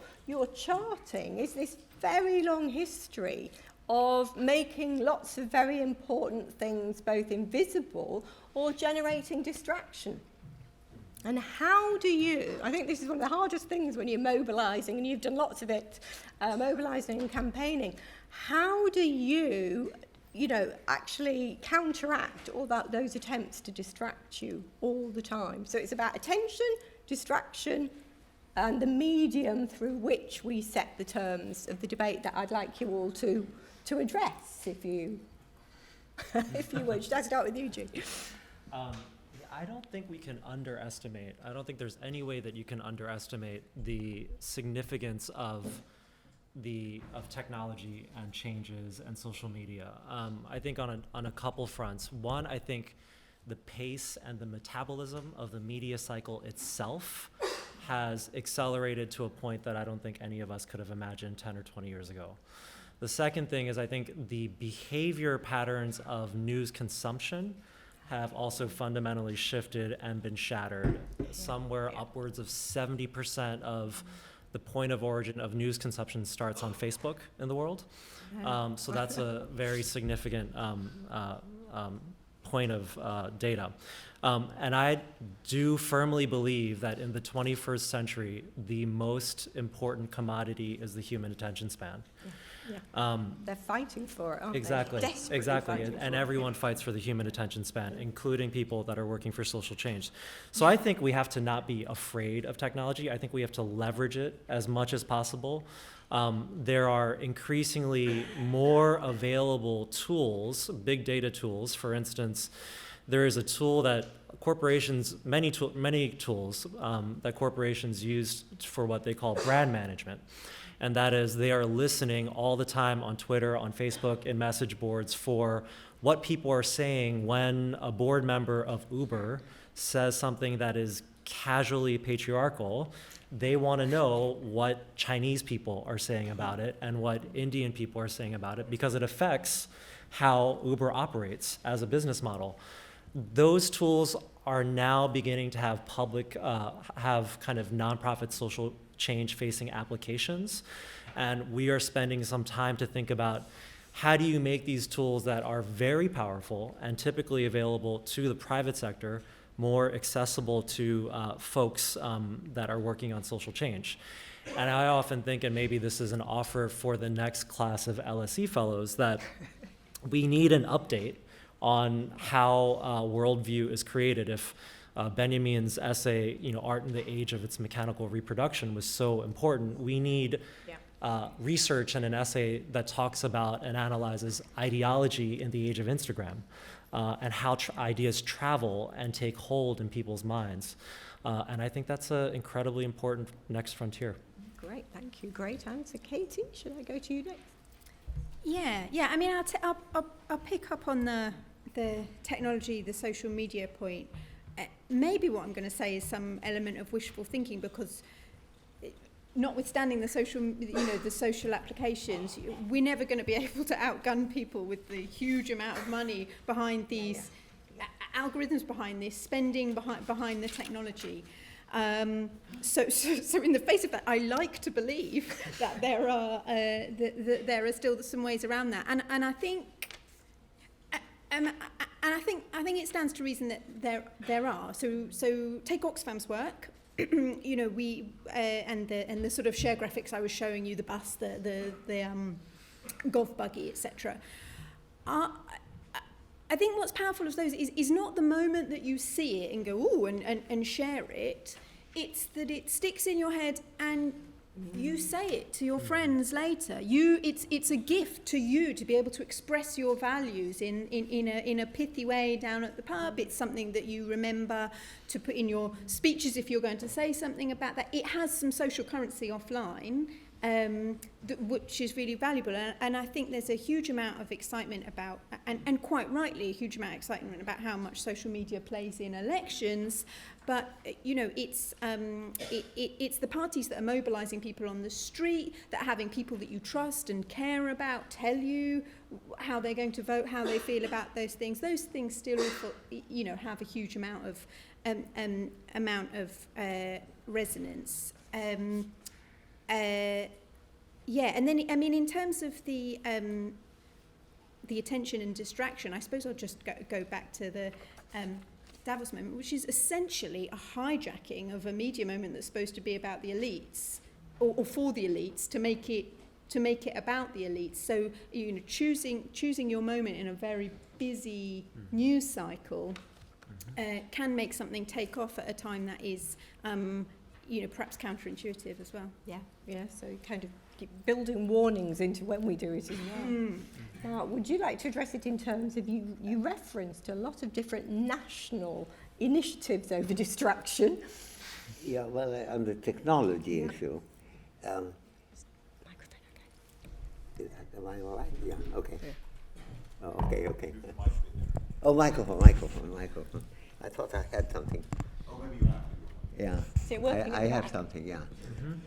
Speaker 1: charting is this very long history of making lots of very important things both invisible or generating distraction. And how do you, I think this is one of the hardest things when you're mobilising, and you've done lots of it, mobilising and campaigning, how do you actually counteract all those attempts to distract you all the time? So it's about attention, distraction, and the medium through which we set the terms of the debate that I'd like you all to address, if you would. Should I start with you, G?
Speaker 3: I don't think we can underestimate, I don't think there's any way that you can underestimate the significance of technology and changes and social media. I think on a couple fronts. One, I think the pace and the metabolism of the media cycle itself has accelerated to a point that I don't think any of us could have imagined 10 or 20 years ago. The second thing is I think the behavior patterns of news consumption have also fundamentally shifted and been shattered. Somewhere upwards of 70% of the point of origin of news consumption starts on Facebook in the world. So that's a very significant point of data. And I do firmly believe that in the 21st century, the most important commodity is the human attention span.
Speaker 1: Yeah. They're fighting for it, aren't
Speaker 3: exactly,
Speaker 1: they? Desperately
Speaker 3: exactly.
Speaker 1: fighting
Speaker 3: And
Speaker 1: for it.
Speaker 3: everyone fights for the human attention span, including people that are working for social change. So I think we have to not be afraid of technology. I think we have to leverage it as much as possible. There are increasingly more available tools, big data tools. For instance, there is a tool that corporations, many tools that corporations use for what they call brand management. And that is, they are listening all the time on Twitter, on Facebook, in message boards for what people are saying when a board member of Uber says something that is casually patriarchal. They want to know what Chinese people are saying about it and what Indian people are saying about it, because it affects how Uber operates as a business model. Those tools are now beginning to have have kind of nonprofit social change-facing applications, and we are spending some time to think about how do you make these tools that are very powerful and typically available to the private sector more accessible to folks that are working on social change. And I often think, and maybe this is an offer for the next class of LSE fellows, that we need an update on how worldview is created. If Benjamin's essay, Art in the Age of Its Mechanical Reproduction, was so important, we need research and an essay that talks about and analyzes ideology in the age of Instagram and how ideas travel and take hold in people's minds. And I think that's an incredibly important next frontier.
Speaker 1: Great, thank you. Great answer. Katie, should I go to you next?
Speaker 4: Yeah. I mean, I'll pick up on the technology, the social media point. Maybe what I'm going to say is some element of wishful thinking, because notwithstanding the social applications, we're never going to be able to outgun people with the huge amount of money behind these algorithms, behind this spending, behind the technology. So in the face of that, I like to believe that there are still some ways around that, and I think. I think it stands to reason that there are. So take Oxfam's work. We and the sort of share graphics I was showing you, the bus, the golf buggy, etc. I think what's powerful of those is not the moment that you see it and go ooh and share it. It's that it sticks in your head and you say it to your friends later. It's a gift to you to be able to express your values in a pithy way down at the pub. It's something that you remember to put in your speeches if you're going to say something about that. It has some social currency offline, which is really valuable. And I think there's a huge amount of excitement about, and quite rightly, a huge amount of excitement about how much social media plays in elections. But it's the parties that are mobilising people on the street, that are having people that you trust and care about tell you how they're going to vote, how they feel about those things. Those things still, have a huge amount of resonance. And then I mean, in terms of the attention and distraction, I suppose I'll just go back to the Davos moment, which is essentially a hijacking of a media moment that's supposed to be about the elites or for the elites to make it about the elites. So choosing your moment in a very busy news cycle can make something take off at a time that is perhaps counterintuitive as well.
Speaker 1: Yeah, so kind of keep building warnings into when we do it as well. Now, would you like to address it in terms of, you referenced a lot of different national initiatives over distraction.
Speaker 2: Yeah, well, on the technology issue,
Speaker 1: Microphone, okay.
Speaker 2: am I all right? Yeah, okay.
Speaker 1: Yeah.
Speaker 2: Oh, okay. Oh, microphone. I thought I had something.
Speaker 5: Oh, maybe you have.
Speaker 2: Yeah.
Speaker 1: Is it working
Speaker 2: I
Speaker 1: at the
Speaker 2: have
Speaker 1: back?
Speaker 2: something, yeah.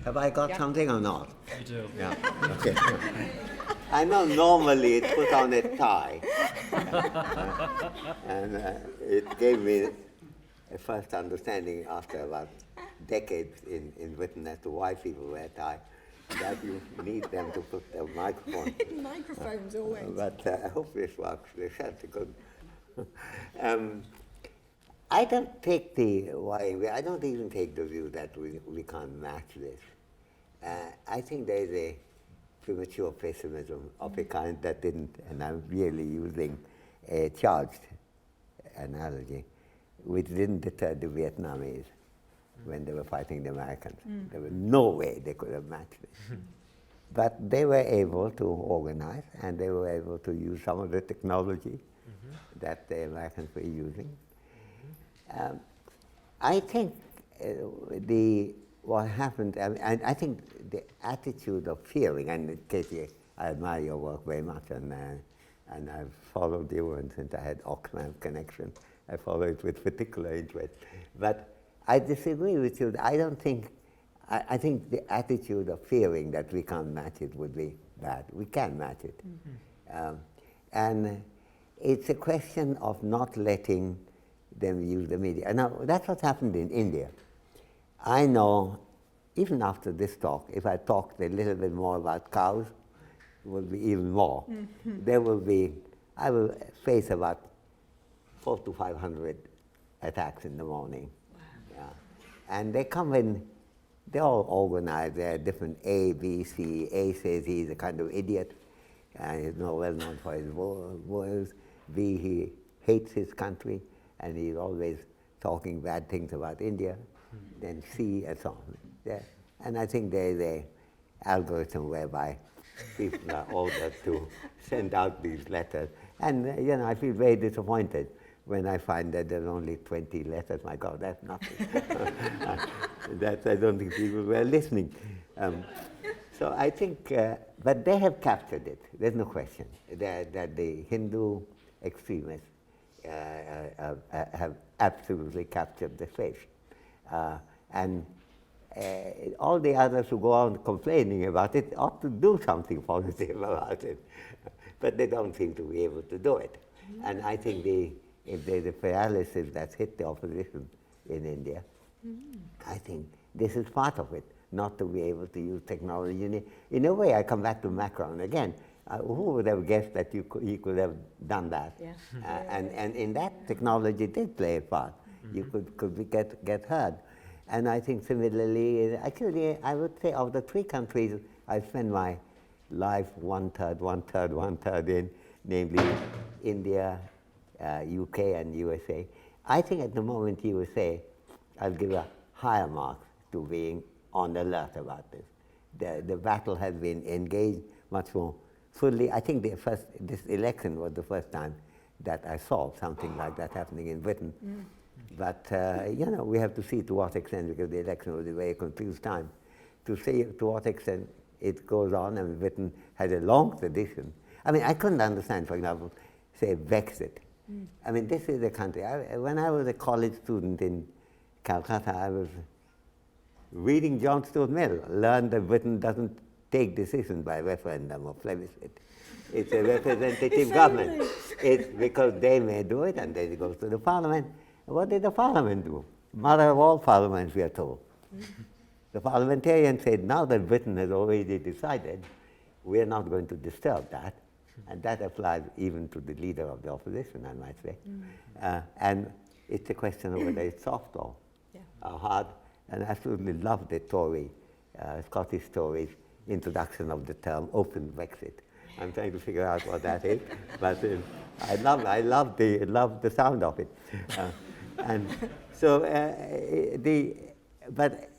Speaker 2: Have I got
Speaker 1: Yeah.
Speaker 2: something or not?
Speaker 3: You do.
Speaker 2: Yeah, okay. I know normally it put on a tie. And it gave me a first understanding after about decades in Britain as to why people wear tie, that you need them to put their microphone.
Speaker 1: Microphones always.
Speaker 2: But I hope this works. This has to go. I don't take I don't even take the view that we can't match this. I think there is a premature pessimism of a kind that didn't, and I'm really using a charged analogy, which didn't deter the Vietnamese when they were fighting the Americans. There was no way they could have matched this. But they were able to organize, and they were able to use some of the technology that the Americans were using. I think what happened, I think the attitude of fearing, and Katie, I admire your work very much, and I've followed you, and since I had Oxfam connection, I follow it with particular interest. But I disagree with you. I don't think, I think the attitude of fearing that we can't match it would be bad. We can match it. And it's a question of not letting them use the media. Now, that's what happened in India. I know, even after this talk, if I talked a little bit more about cows, it will be even more. There will be, I will face about 400 to 500 attacks in the morning. Wow. Yeah. And they come in, they're all organized. They're different A, B, C. A says he's a kind of idiot, and he's well known for his wars. B, he hates his country, and he's always talking bad things about India. Then C, and so on. Yeah. And I think there's algorithm whereby people are ordered to send out these letters. And I feel very disappointed when I find that there are only 20 letters. My God, that's nothing. I don't think people were listening. So I think, but they have captured it. There's no question that the Hindu extremists have absolutely captured the faith. And all the others who go on complaining about it ought to do something positive about it. But they don't seem to be able to do it. And I think if there's a paralysis that's hit the opposition in India, I think this is part of it, not to be able to use technology. In a way, I come back to Macron again. Who would have guessed that he could have done that?
Speaker 4: Yeah.
Speaker 2: And in that, technology did play a part. You could get heard. And I think similarly, actually, I would say of the three countries I spend my life one-third in, namely India, UK, and USA. I think at the moment USA, I'll give a higher mark to being on alert about this. The battle has been engaged much more fully. I think this election was the first time that I saw something like that happening in Britain. But, we have to see to what extent, because the election was a very confused time, to see to what extent it goes on. And Britain has a long tradition. I mean, I couldn't understand, for example, say Brexit. I mean, this is a country. When I was a college student in Calcutta, I was reading John Stuart Mill, learned that Britain doesn't take decisions by referendum or plebiscite. It's a representative government. It's because they may do it, and then it goes to the parliament. What did the parliament do? Mother of all parliaments, we are told. The parliamentarians said, now that Britain has already decided, we are not going to disturb that. And that applies even to the leader of the opposition, I might say. And it's a question of whether it's soft or hard. And I absolutely love the Tory, Scottish Tories' introduction of the term open Brexit. I'm trying to figure out what that is, but I love the sound of it. And so, but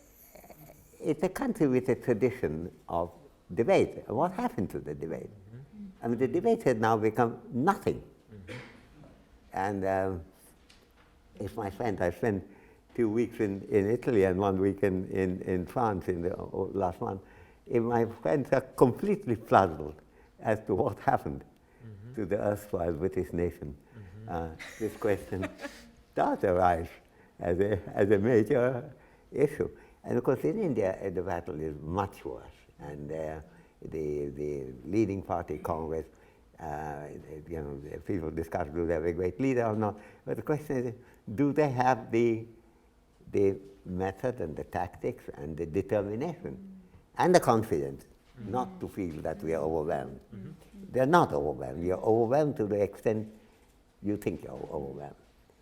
Speaker 2: it's a country with a tradition of debate. What happened to the debate? I mean, the debate has now become nothing. And if my friend, I spent 2 weeks in Italy and 1 week in France in the last month, if my friends are completely puzzled as to what happened to the erstwhile British nation. This question does arise as a major issue. And of course, in India, the battle is much worse. And the leading party, Congress, people discuss do they have a great leader or not. But the question is, do they have the method and the tactics and the determination and the confidence not to feel that we are overwhelmed? They're not overwhelmed. You're overwhelmed to the extent you think you're overwhelmed.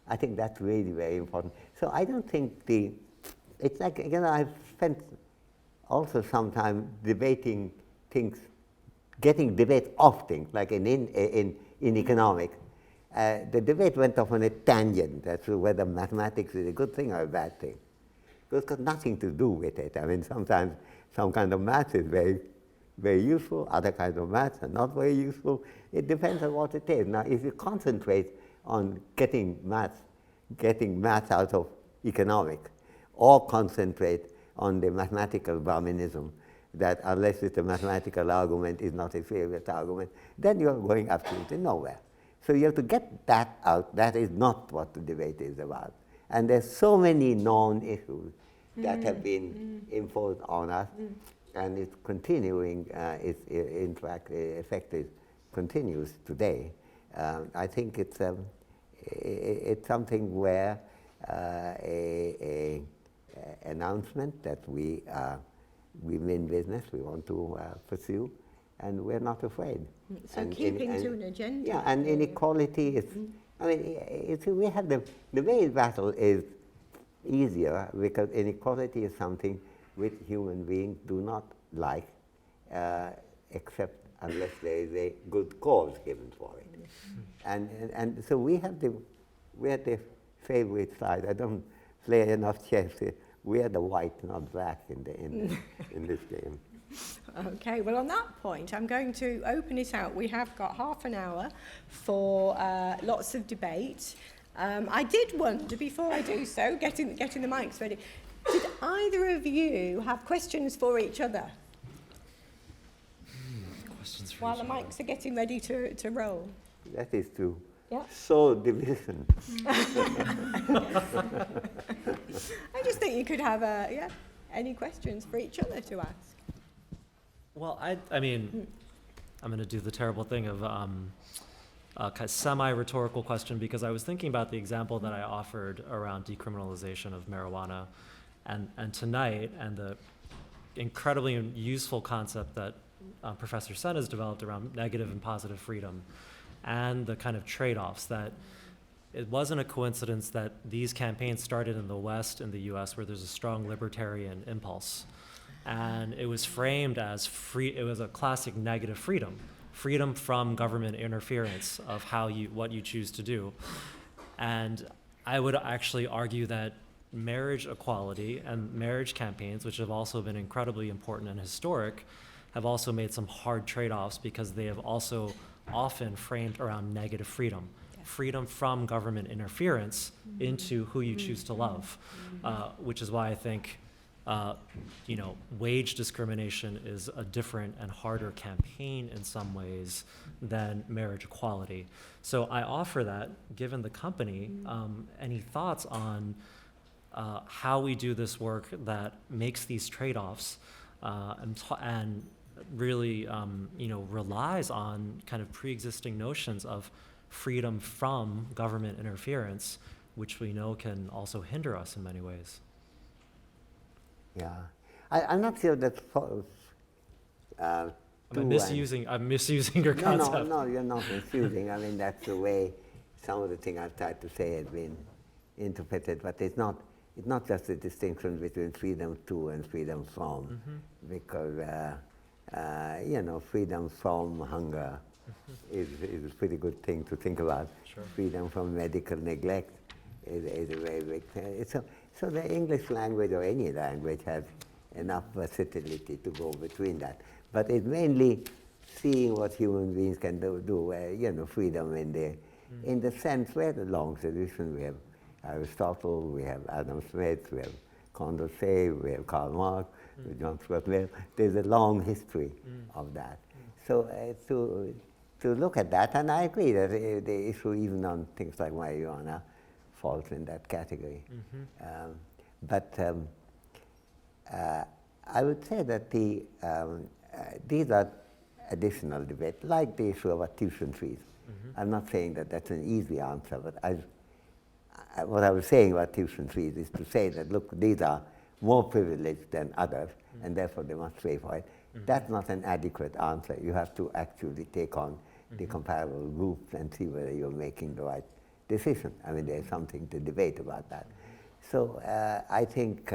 Speaker 2: I think that's really very important. So I don't think it's like, I've spent also some time debating things, getting debate off things, like in economics. The debate went off on a tangent as to whether mathematics is a good thing or a bad thing. It's got nothing to do with it. I mean, sometimes some kind of math is very, very useful, other kinds of maths are not very useful. It depends on what it is. Now, if you concentrate on getting maths out of economics, or concentrate on the mathematical Brahminism, that unless it's a mathematical argument is not a favorite argument, then you're going absolutely nowhere. So you have to get that out. That is not what the debate is about. And there's so many known issues that have been imposed on us, and it's continuing, in fact, the effect continues today. I think it's something where an announcement that we mean business, we want to pursue, and we're not afraid.
Speaker 1: So
Speaker 2: and
Speaker 1: keeping to an agenda.
Speaker 2: Yeah, and inequality is, I mean, we have the way battle is easier because inequality is something which human beings do not like, except unless there is a good cause given for it. And so we're the favorite side. I don't play enough chess. We are the white, not black in this game.
Speaker 1: Okay, well, on that point, I'm going to open it out. We have got half an hour for lots of debate. I did wonder, before I do so, getting the mics ready, did either of you have questions for each other
Speaker 3: Questions for
Speaker 1: while
Speaker 3: each
Speaker 1: the
Speaker 3: other.
Speaker 1: mics are getting ready to roll?
Speaker 2: That is true.
Speaker 1: Yeah.
Speaker 2: So division.
Speaker 1: I just think you could have any questions for each other to ask.
Speaker 3: Well, I mean, I'm going to do the terrible thing of a kind of semi-rhetorical question, because I was thinking about the example that I offered around decriminalization of marijuana, and tonight, and the incredibly useful concept that Professor Sen has developed around negative and positive freedom, and the kind of trade-offs that it wasn't a coincidence that these campaigns started in the West, in the US, where there's a strong libertarian impulse. And it was framed as it was a classic negative freedom from government interference of what you choose to do. And I would actually argue that marriage equality and marriage campaigns, which have also been incredibly important and historic, have also made some hard trade-offs, because they have also often framed around negative freedom. Freedom from government interference into who you choose to love, which is why I think wage discrimination is a different and harder campaign in some ways than marriage equality. So I offer that, given the company, any thoughts on how we do this work that makes these trade-offs and really relies on kind of pre-existing notions of freedom from government interference, which we know can also hinder us in many ways.
Speaker 2: Yeah, I'm not sure that.
Speaker 3: I'm misusing your concept.
Speaker 2: No, you're not misusing. I mean, that's the way some of the things I've tried to say have been interpreted, but it's not just a distinction between freedom to and freedom from, because freedom from hunger is a pretty good thing to think about.
Speaker 3: Sure.
Speaker 2: Freedom from medical neglect is a very big thing. So the English language, or any language, has enough versatility to go between that. But it's mainly seeing what human beings can do, freedom in the sense we have a long tradition. We have Aristotle, we have Adam Smith, we have Condorcet, we have Karl Marx, John Stuart Mill. There's a long history of that. So to look at that, and I agree that the issue, even on things like marijuana, falls in that category. But I would say that these are additional debates, like the issue about tuition fees. I'm not saying that that's an easy answer, but what I was saying about tuition fees is to say that, look, these are more privileged than others, and therefore they must pay for it. That's not an adequate answer. You have to actually take on the comparable groups and see whether you're making the right decision. I mean, there's something to debate about that. So I think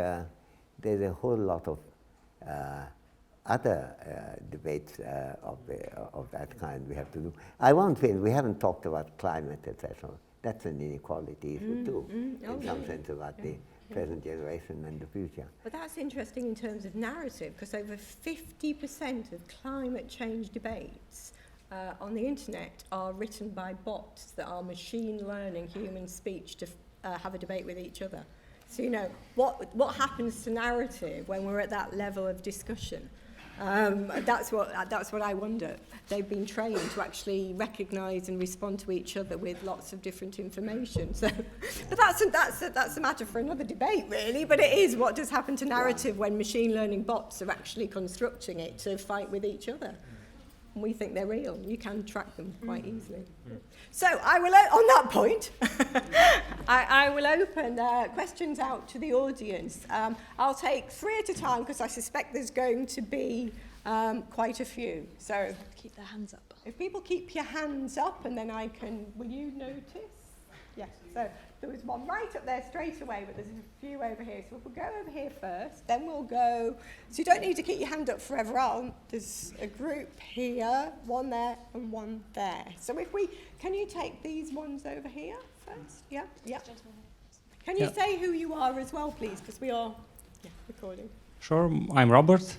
Speaker 2: there's a whole lot of other debates of that kind we have to do. I won't say we haven't talked about climate, etc. That's an inequality issue too, in some sense, about the present generation and the future.
Speaker 1: But that's interesting in terms of narrative, because over 50% of climate change debates on the internet are written by bots that are machine learning human speech to have a debate with each other. So, what happens to narrative when we're at that level of discussion? That's what I wonder. They've been trained to actually recognise and respond to each other with lots of different information. So, but that's a matter for another debate, really. But it is, what does happen to narrative when machine learning bots are actually constructing it to fight with each other? And we think they're real. You can track them quite easily. So I will, on that point, I will open questions out to the audience. I'll take 3 at a time, because I suspect there's going to be quite a few. So
Speaker 5: Keep their hands up.
Speaker 1: if people keep your hands up, and then will you notice? Yes, so there was one right up there straight away, but there's a few over here. So we'll go over here first, then we'll go, so you don't need to keep your hand up forever. There's a group here, one there and one there. So can you take these ones over here first? Yeah. Can you say who you are as well, please, because we are recording.
Speaker 6: Sure, I'm Robert.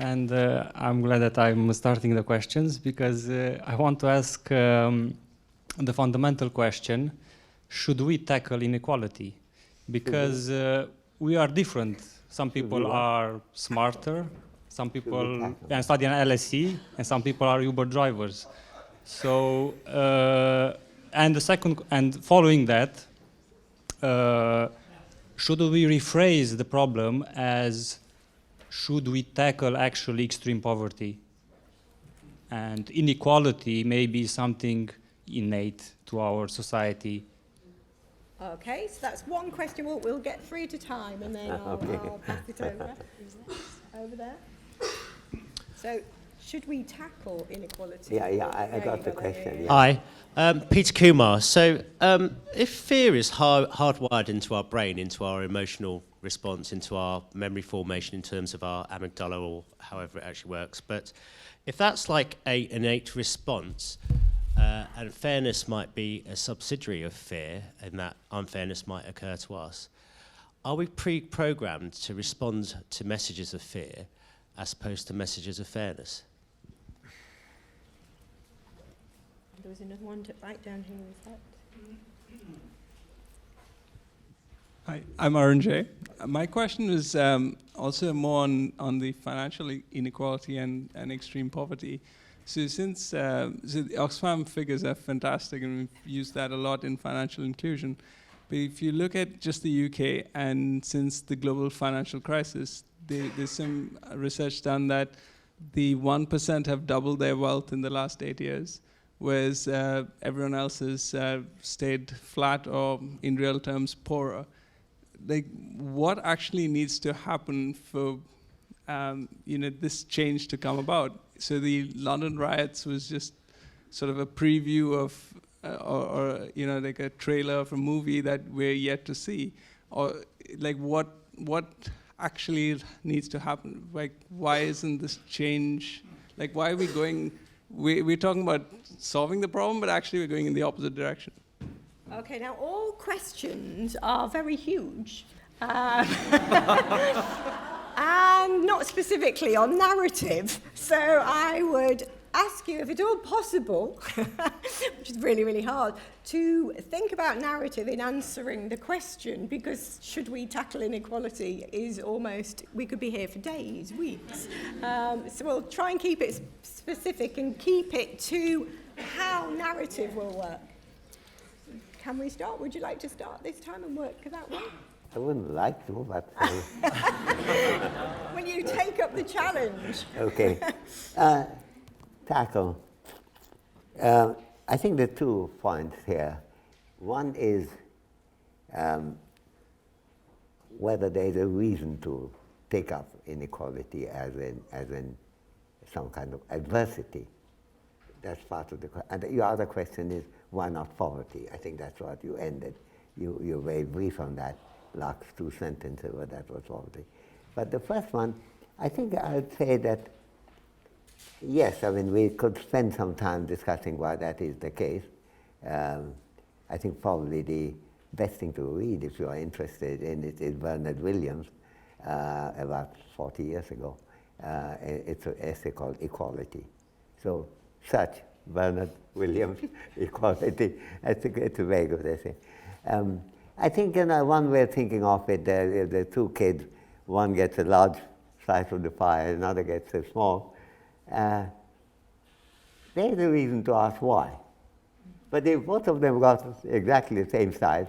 Speaker 5: And I'm glad that I'm starting the questions because I want to ask the fundamental question, should we tackle inequality? Because we are different. Some people are smarter, some people study an LSE, and some people are Uber drivers. So, and following that, should we rephrase the problem as, should we tackle actually extreme poverty? And inequality may be something innate to our society.
Speaker 1: Okay, so that's one question. We'll get three at a time, and then I'll pass it over. Over there. So, should we tackle inequality?
Speaker 2: I got the question.
Speaker 6: Hi, Peter Kumar. So, if fear is hardwired into our brain, into our emotional response, into our memory formation in terms of our amygdala or however it actually works, but if that's like an innate response, and fairness might be a subsidiary of fear, and that unfairness might occur to us, are we pre-programmed to respond to messages of fear as opposed to messages of fairness?
Speaker 1: There was another one right down here. Is that?
Speaker 7: Hi, I'm Arun J. My question is also more on the financial inequality and extreme poverty. So since the Oxfam figures are fantastic, and we've used that a lot in financial inclusion, but if you look at just the UK, and since the global financial crisis, there's some research done that the 1% have doubled their wealth in the last 8 years, whereas everyone else has stayed flat or, in real terms, poorer. Like, what actually needs to happen for this change to come about? So the London riots was just sort of a preview of, or like a trailer of a movie that we're yet to see, or like what actually needs to happen? Like, why isn't this change? Like, why are we going? We're talking about solving the problem, but actually we're going in the opposite direction.
Speaker 1: Okay, now all questions are very huge. And not specifically on narrative. So I would ask you, if at all possible, which is really, really hard, to think about narrative in answering the question, because should we tackle inequality is almost, we could be here for days, weeks. So we'll try and keep it specific and keep it to how narrative will work. Can we start? Would you like to start this time and work that way?
Speaker 2: I wouldn't like to, but...
Speaker 1: Will you take up the challenge?
Speaker 2: Okay. Tackle. I think there are 2 points here. One is whether there is a reason to take up inequality as in some kind of adversity. That's part of the question. And your other question is, why not poverty? I think that's what you ended. You're very brief on that. Last 2 sentences where that was poverty. But the first one, I think I would say that, yes, I mean, we could spend some time discussing why that is the case. I think probably the best thing to read, if you are interested in it, is Bernard Williams, about 40 years ago. It's an essay called Equality. So search Bernard Williams, Equality. I think it's a very good essay. I think one way of thinking of it, the 2 kids, one gets a large slice of the pie, another gets a small. There's a reason to ask why. But if both of them got exactly the same size,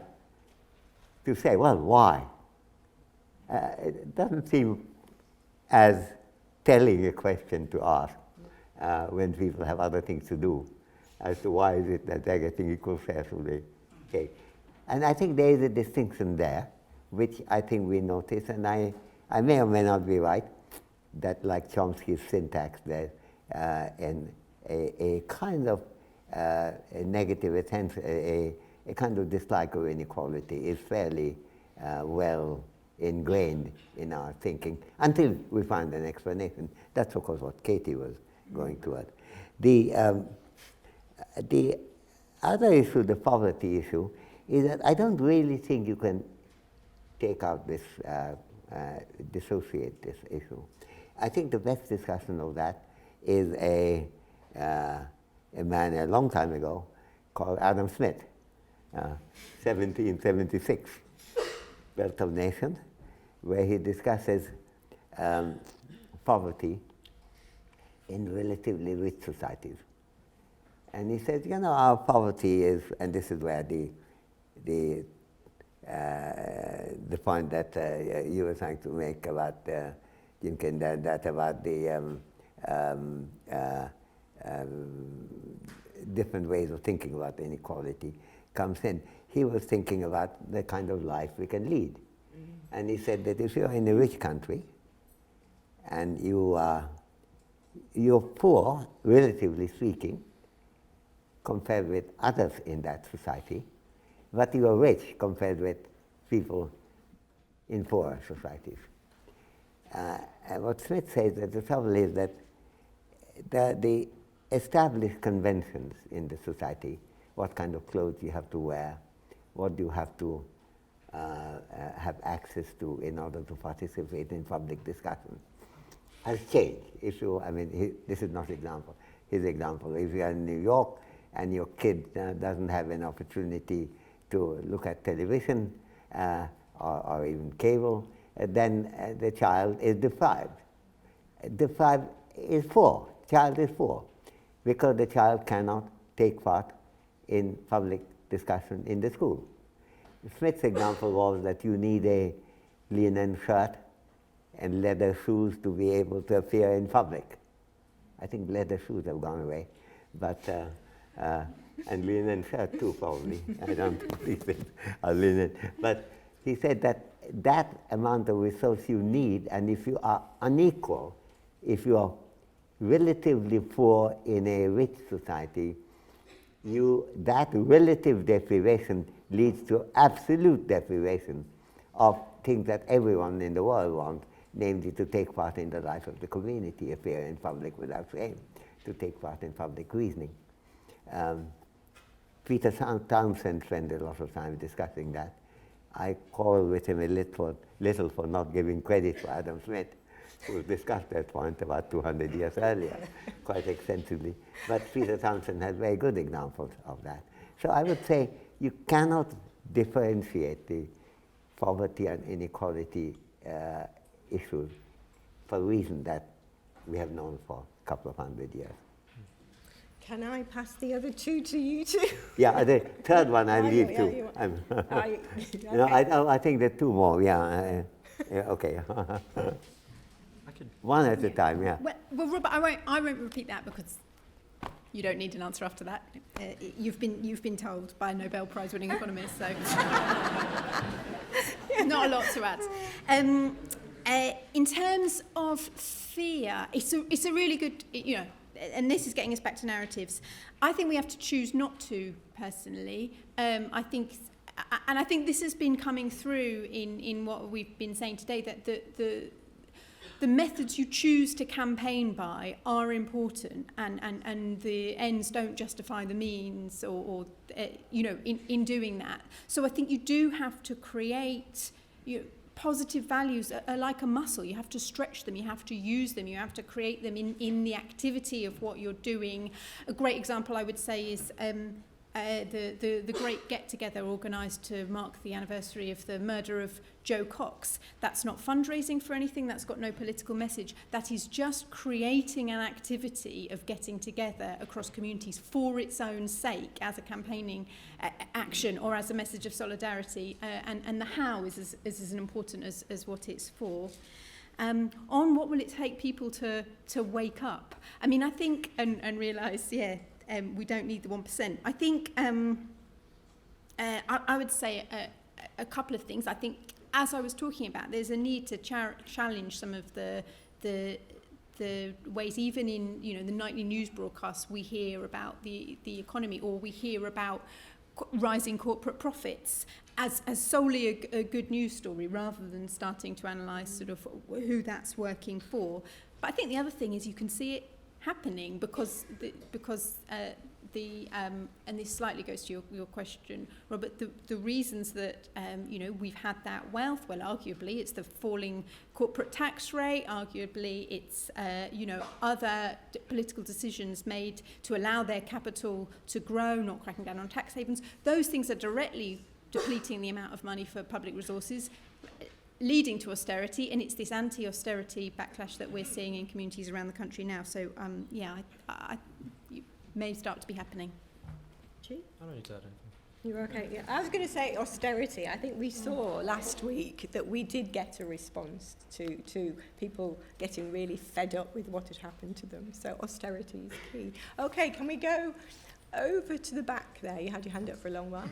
Speaker 2: to say, well, why? It doesn't seem as telling a question to ask when people have other things to do, as to why is it that they're getting equal shares of the cake. And I think there is a distinction there, which I think we notice, and I may or may not be right, that like Chomsky's syntax, there's a kind of a negative attention, a kind of dislike of inequality is fairly well ingrained in our thinking until we find an explanation. That's of course what Katie was going toward. The other issue, the poverty issue, is that I don't really think you can take out this, dissociate this issue. I think the best discussion of that is a man a long time ago called Adam Smith, 1776, Wealth of Nations, where he discusses poverty in relatively rich societies. And he says, you know, our poverty is, and this is where the point that you were trying to make about Jim Kim, that about the different ways of thinking about inequality comes in. He was thinking about the kind of life we can lead. And he said that if you're in a rich country and you're poor, relatively speaking, compared with others in that society, but you are rich compared with people in poorer societies. And what Smith says that the trouble is that the established conventions in the society, what kind of clothes you have to wear, what you have to have access to in order to participate in public discussion, has changed. This is not example. His example, if you are in New York and your kid doesn't have an opportunity to look at television or even cable, then the child is deprived. Deprived is poor. Child is poor because the child cannot take part in public discussion in the school. Smith's example was that you need a linen shirt and leather shoes to be able to appear in public. I think leather shoes have gone away, but and linen shirt too, probably. I don't think these things are linen. But he said that that amount of resource you need, and if you are unequal, if you are relatively poor in a rich society, that relative deprivation leads to absolute deprivation of things that everyone in the world wants, namely to take part in the life of the community, appear in public without shame, to take part in public reasoning. Peter Townsend spent a lot of time discussing that. I quarrel with him a little for not giving credit to Adam Smith, who discussed that point about 200 years earlier, quite extensively. But Peter Townsend has very good examples of that. So I would say you cannot differentiate the poverty and inequality issues for a reason that we have known for a couple of hundred years.
Speaker 1: Can I pass the other two to you two?
Speaker 2: Yeah, the third one I leave to.
Speaker 1: Okay.
Speaker 2: I think there are two more. Yeah, okay. One at a time. Yeah.
Speaker 4: Well, Robert, I won't repeat that because you don't need an answer after that. You've been told by a Nobel Prize-winning economist, so not a lot to add. In terms of fear, it's a really good, and this is getting us back to narratives. I think we have to choose not to, personally. I think this has been coming through in what we've been saying today, that the methods you choose to campaign by are important, and the ends don't justify the means, or in doing that. So I think you do have to create positive values are like a muscle. You have to stretch them, you have to use them, you have to create them in the activity of what you're doing. A great example I would say is the great get-together organised to mark the anniversary of the murder of Joe Cox. That's not fundraising for anything, that's got no political message. That is just creating an activity of getting together across communities for its own sake, as a campaigning action or as a message of solidarity. And the how is as important as what it's for. On what will it take people to wake up? I mean, I think, and realise, we don't need the 1%. I think I would say a couple of things. I think, as I was talking about, there's a need to challenge some of the ways, even in the nightly news broadcasts, we hear about the economy, or we hear about rising corporate profits as solely a good news story, rather than starting to analyse sort of who that's working for. But I think the other thing is you can see it happening because and this slightly goes to your question, Robert, the reasons that we've had that wealth, well, arguably it's the falling corporate tax rate, arguably it's other political decisions made to allow their capital to grow, not cracking down on tax havens. Those things are directly depleting the amount of money for public resources, leading to austerity, and it's this anti-austerity backlash that we're seeing in communities around the country now. So, it may start to be happening.
Speaker 3: I don't need to add anything.
Speaker 1: You're okay. Yeah, I was going to say austerity. I think we saw last week that we did get a response to people getting really fed up with what had happened to them. So austerity is key. Okay, can we go over to the back there? You had your hand up for a long while.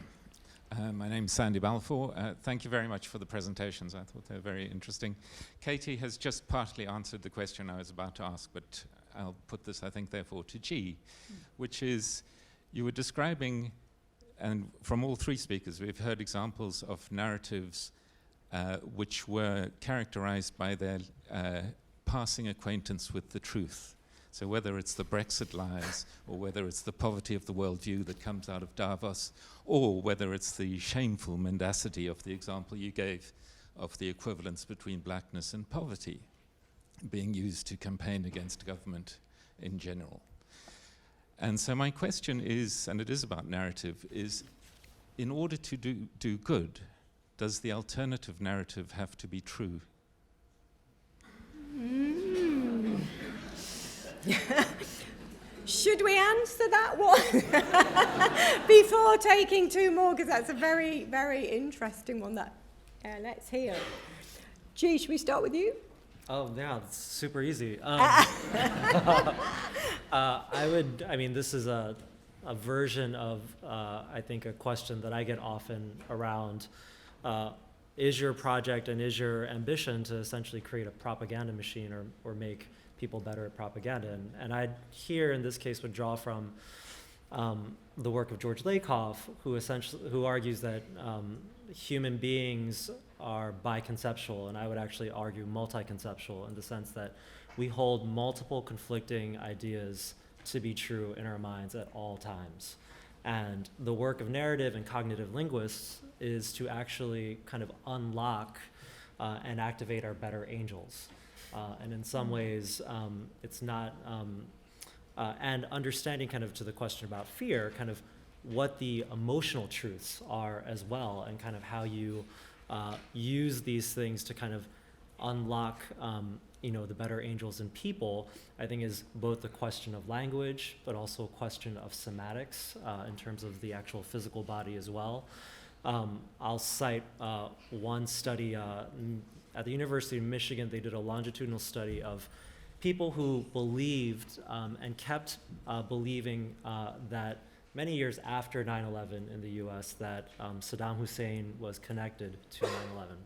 Speaker 8: My name's Sandy Balfour. Thank you very much for the presentations. I thought they were very interesting. Katie has just partly answered the question I was about to ask, but I'll put this, I think, therefore, to G, which is, you were describing, and from all three speakers, we've heard examples of narratives which were characterized by their passing acquaintance with the truth. So whether it's the Brexit lies, or whether it's the poverty of the worldview that comes out of Davos, or whether it's the shameful mendacity of the example you gave of the equivalence between blackness and poverty being used to campaign against government in general. And so my question is, and it is about narrative, is in order to do good, does the alternative narrative have to be true?
Speaker 1: Should we answer that one before taking two more? Because that's a very, very interesting one. Let's hear. G, should we start with you?
Speaker 3: Oh, yeah, it's super easy. This is a version of, I think, a question that I get often around, is your project and is your ambition to essentially create a propaganda machine or make people better at propaganda? And I here, in this case, would draw from the work of George Lakoff, who argues that human beings are biconceptual, and I would actually argue multi-conceptual, in the sense that we hold multiple conflicting ideas to be true in our minds at all times. And the work of narrative and cognitive linguists is to actually kind of unlock and activate our better angels. And in some ways, it's not, and understanding kind of to the question about fear, kind of what the emotional truths are as well, and kind of how you use these things to kind of unlock, the better angels in people, I think is both a question of language, but also a question of somatics in terms of the actual physical body as well. I'll cite one study at the University of Michigan. They did a longitudinal study of people who believed and kept believing that many years after 9/11 in the US that Saddam Hussein was connected to 9/11.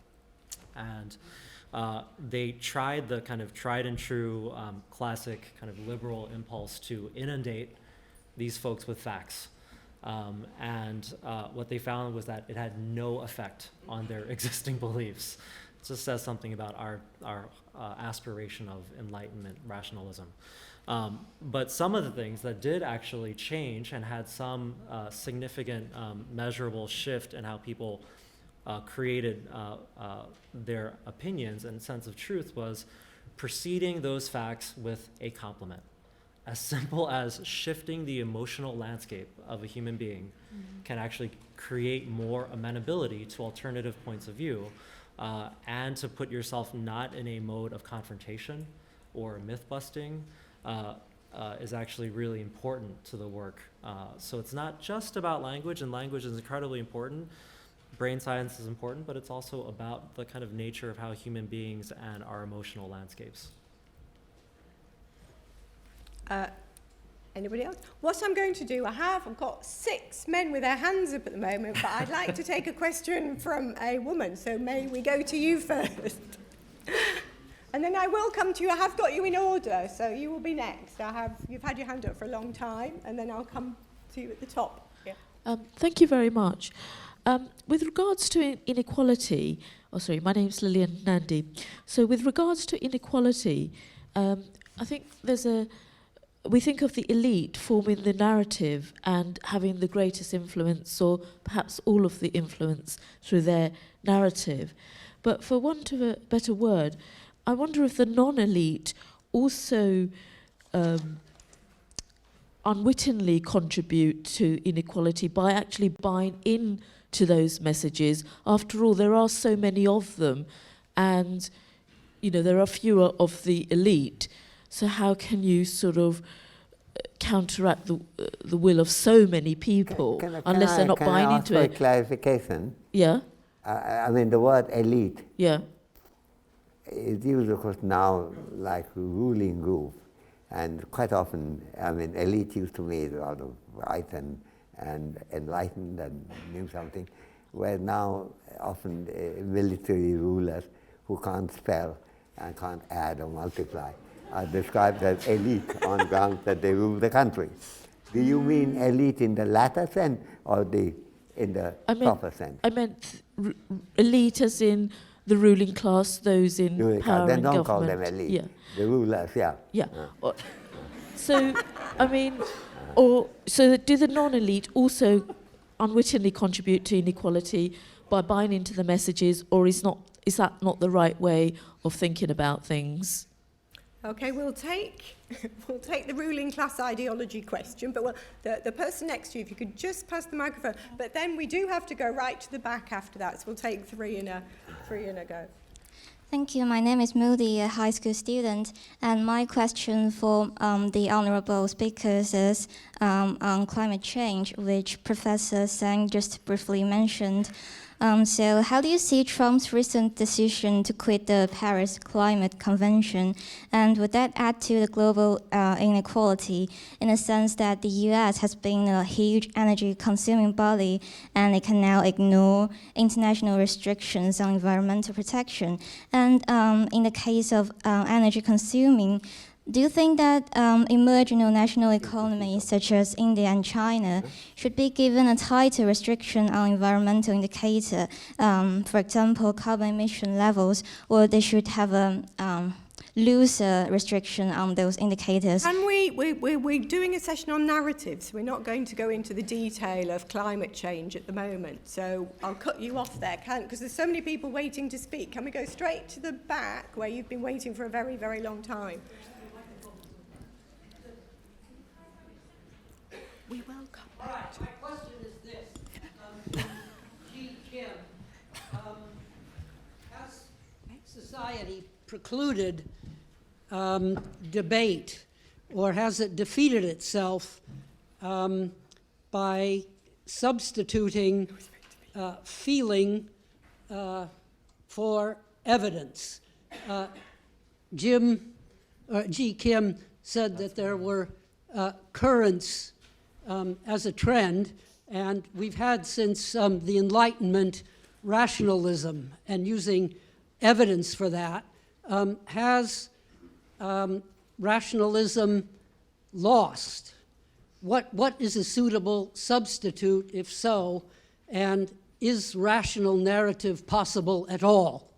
Speaker 3: And they tried the kind of tried and true classic kind of liberal impulse to inundate these folks with facts. And what they found was that it had no effect on their existing beliefs. It just says something about our aspiration of enlightenment rationalism. But some of the things that did actually change and had some significant measurable shift in how people created their opinions and sense of truth was preceding those facts with a compliment. As simple as shifting the emotional landscape of a human being can actually create more amenability to alternative points of view, and to put yourself not in a mode of confrontation or myth-busting is actually really important to the work. So it's not just about language, and language is incredibly important. Brain science is important, but it's also about the kind of nature of how human beings and our emotional landscapes.
Speaker 1: Anybody else? What I'm going to do, I've got 6 men with their hands up at the moment, but I'd like to take a question from a woman, so may we go to you first? And then I will come to you. I have got you in order, so you will be next. You've had your hand up for a long time, and then I'll come to you at the top. Yeah.
Speaker 9: Thank you very much. With regards to inequality, my name's Lillian Nandi. So with regards to inequality, I think there's we think of the elite forming the narrative and having the greatest influence, or perhaps all of the influence through their narrative. But for want of a better word, I wonder if the non-elite also unwittingly contribute to inequality by actually buying into those messages. After all, there are so many of them, and there are fewer of the elite. So how can you sort of counteract the will of so many people unless they're not buying into it?
Speaker 2: For clarification.
Speaker 9: Yeah.
Speaker 2: I mean, the word elite.
Speaker 9: Yeah.
Speaker 2: Is used, of course, now like ruling group, and quite often, I mean, elite used to mean a lot of right and enlightened and knew something, where now often military rulers who can't spell and can't add or multiply are described as elite on grounds that they rule the country. Do you mean elite in the latter sense or in the proper sense?
Speaker 9: I meant elite as in the ruling class, those in power
Speaker 2: then
Speaker 9: and
Speaker 2: don't
Speaker 9: government.
Speaker 2: call them elite.
Speaker 9: Yeah.
Speaker 2: The rulers, yeah.
Speaker 9: Yeah. So, I mean, so do the non-elite also unwittingly contribute to inequality by buying into the messages, or is that not the right way of thinking about things?
Speaker 1: Okay, we'll take the ruling class ideology question, but the person next to you, if you could just pass the microphone. But then we do have to go right to the back after that, so we'll take three in a go.
Speaker 10: Thank you. My name is Moody, a high school student, and my question for the honourable speakers is on climate change, which Professor Sang just briefly mentioned. So how do you see Trump's recent decision to quit the Paris Climate Convention? And would that add to the global inequality in the sense that the US has been a huge energy-consuming body and it can now ignore international restrictions on environmental protection? And in the case of energy consuming, do you think that emerging national economies such as India and China should be given a tighter restriction on environmental indicator, for example, carbon emission levels, or they should have a looser restriction on those indicators?
Speaker 1: And we're doing a session on narratives. We're not going to go into the detail of climate change at the moment. So I'll cut you off there, because there's so many people waiting to speak. Can we go straight to the back where you've been waiting for a very, very long time? We welcome.
Speaker 11: All right, my question is this. G. Kim, has society precluded debate, or has it defeated itself by substituting feeling for evidence? G. Kim said that there were currents as a trend, and we've had since the Enlightenment rationalism and using evidence for that. Has rationalism lost? What is a suitable substitute, if so, and is rational narrative possible at all?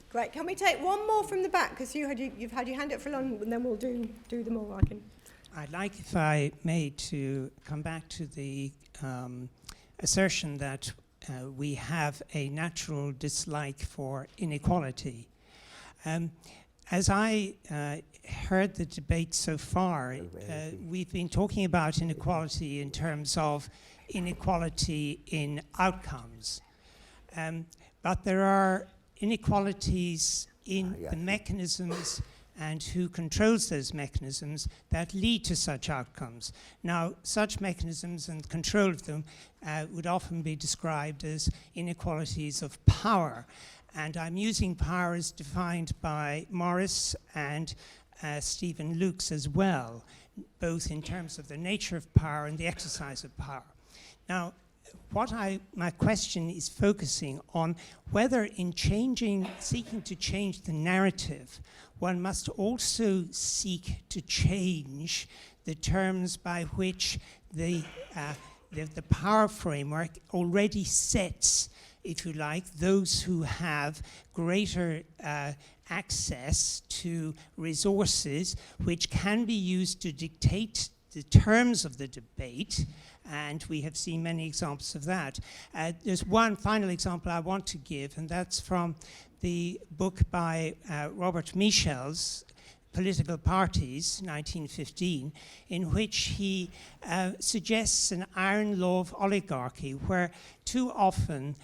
Speaker 1: Great. Can we take one more from the back? Because you've had your hand up for long, and then we'll do them all.
Speaker 12: I'd like, if I may, to come back to the assertion that we have a natural dislike for inequality. As I heard the debate so far, we've been talking about inequality in terms of inequality in outcomes. But there are inequalities in the mechanisms and who controls those mechanisms that lead to such outcomes. Now, such mechanisms and control of them would often be described as inequalities of power. And I'm using power as defined by Morris and Stephen Lukes as well, both in terms of the nature of power and the exercise of power. Now, my question is focusing on whether in seeking to change the narrative, one must also seek to change the terms by which the power framework already sets, if you like, those who have greater access to resources which can be used to dictate the terms of the debate, and we have seen many examples of that. There's one final example I want to give, and that's from the book by Robert Michels, Political Parties, 1915, in which he suggests an iron law of oligarchy, where too often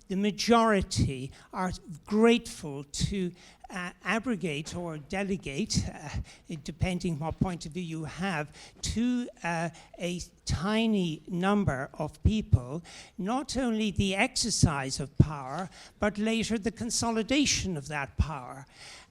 Speaker 12: the majority are grateful to abrogate or delegate, depending what point of view you have, to a tiny number of people, not only the exercise of power, but later the consolidation of that power.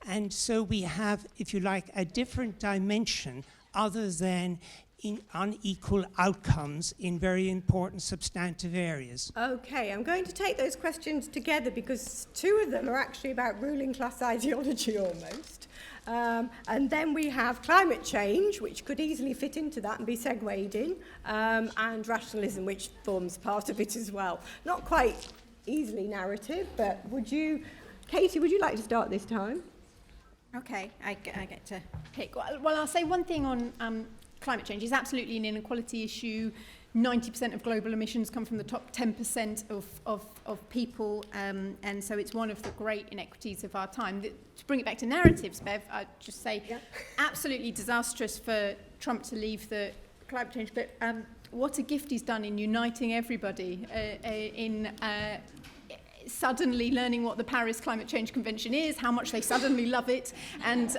Speaker 12: And so we have, if you like, a different dimension other than in unequal outcomes in very important substantive areas.
Speaker 1: Okay, I'm going to take those questions together because two of them are actually about ruling class ideology almost. And then we have climate change, which could easily fit into that and be segued in, and rationalism, which forms part of it as well. Not quite easily narrative, but Katie, would you like to start this time?
Speaker 4: Okay, I get to pick. Well, I'll say one thing on climate change. It's absolutely an inequality issue. 90% of global emissions come from the top 10% of people, and so it's one of the great inequities of our time. To bring it back to narratives, Bev, I'd just say absolutely disastrous for Trump to leave the climate change, but what a gift he's done in uniting everybody, in suddenly learning what the Paris Climate Change Convention is, how much they suddenly love it, and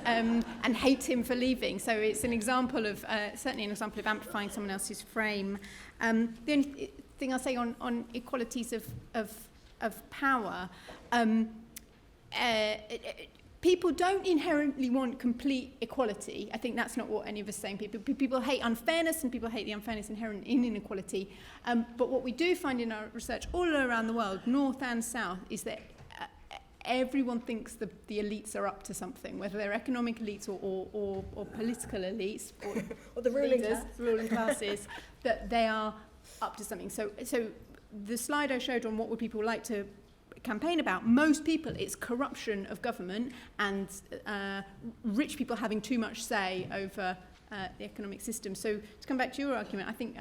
Speaker 4: hate him for leaving. So it's an example of, certainly an example of amplifying someone else's frame. The only thing I'll say on equalities of power, people don't inherently want complete equality. I think that's not what any of us are saying. People hate unfairness, and people hate the unfairness inherent in inequality. But what we do find in our research all around the world, north and south, is that everyone thinks the elites are up to something, whether they're economic elites or political elites, or the ruling classes, that they are up to something. So the slide I showed on what would people like to campaign about, most people, it's corruption of government and rich people having too much say over the economic system. So to come back to your argument, I think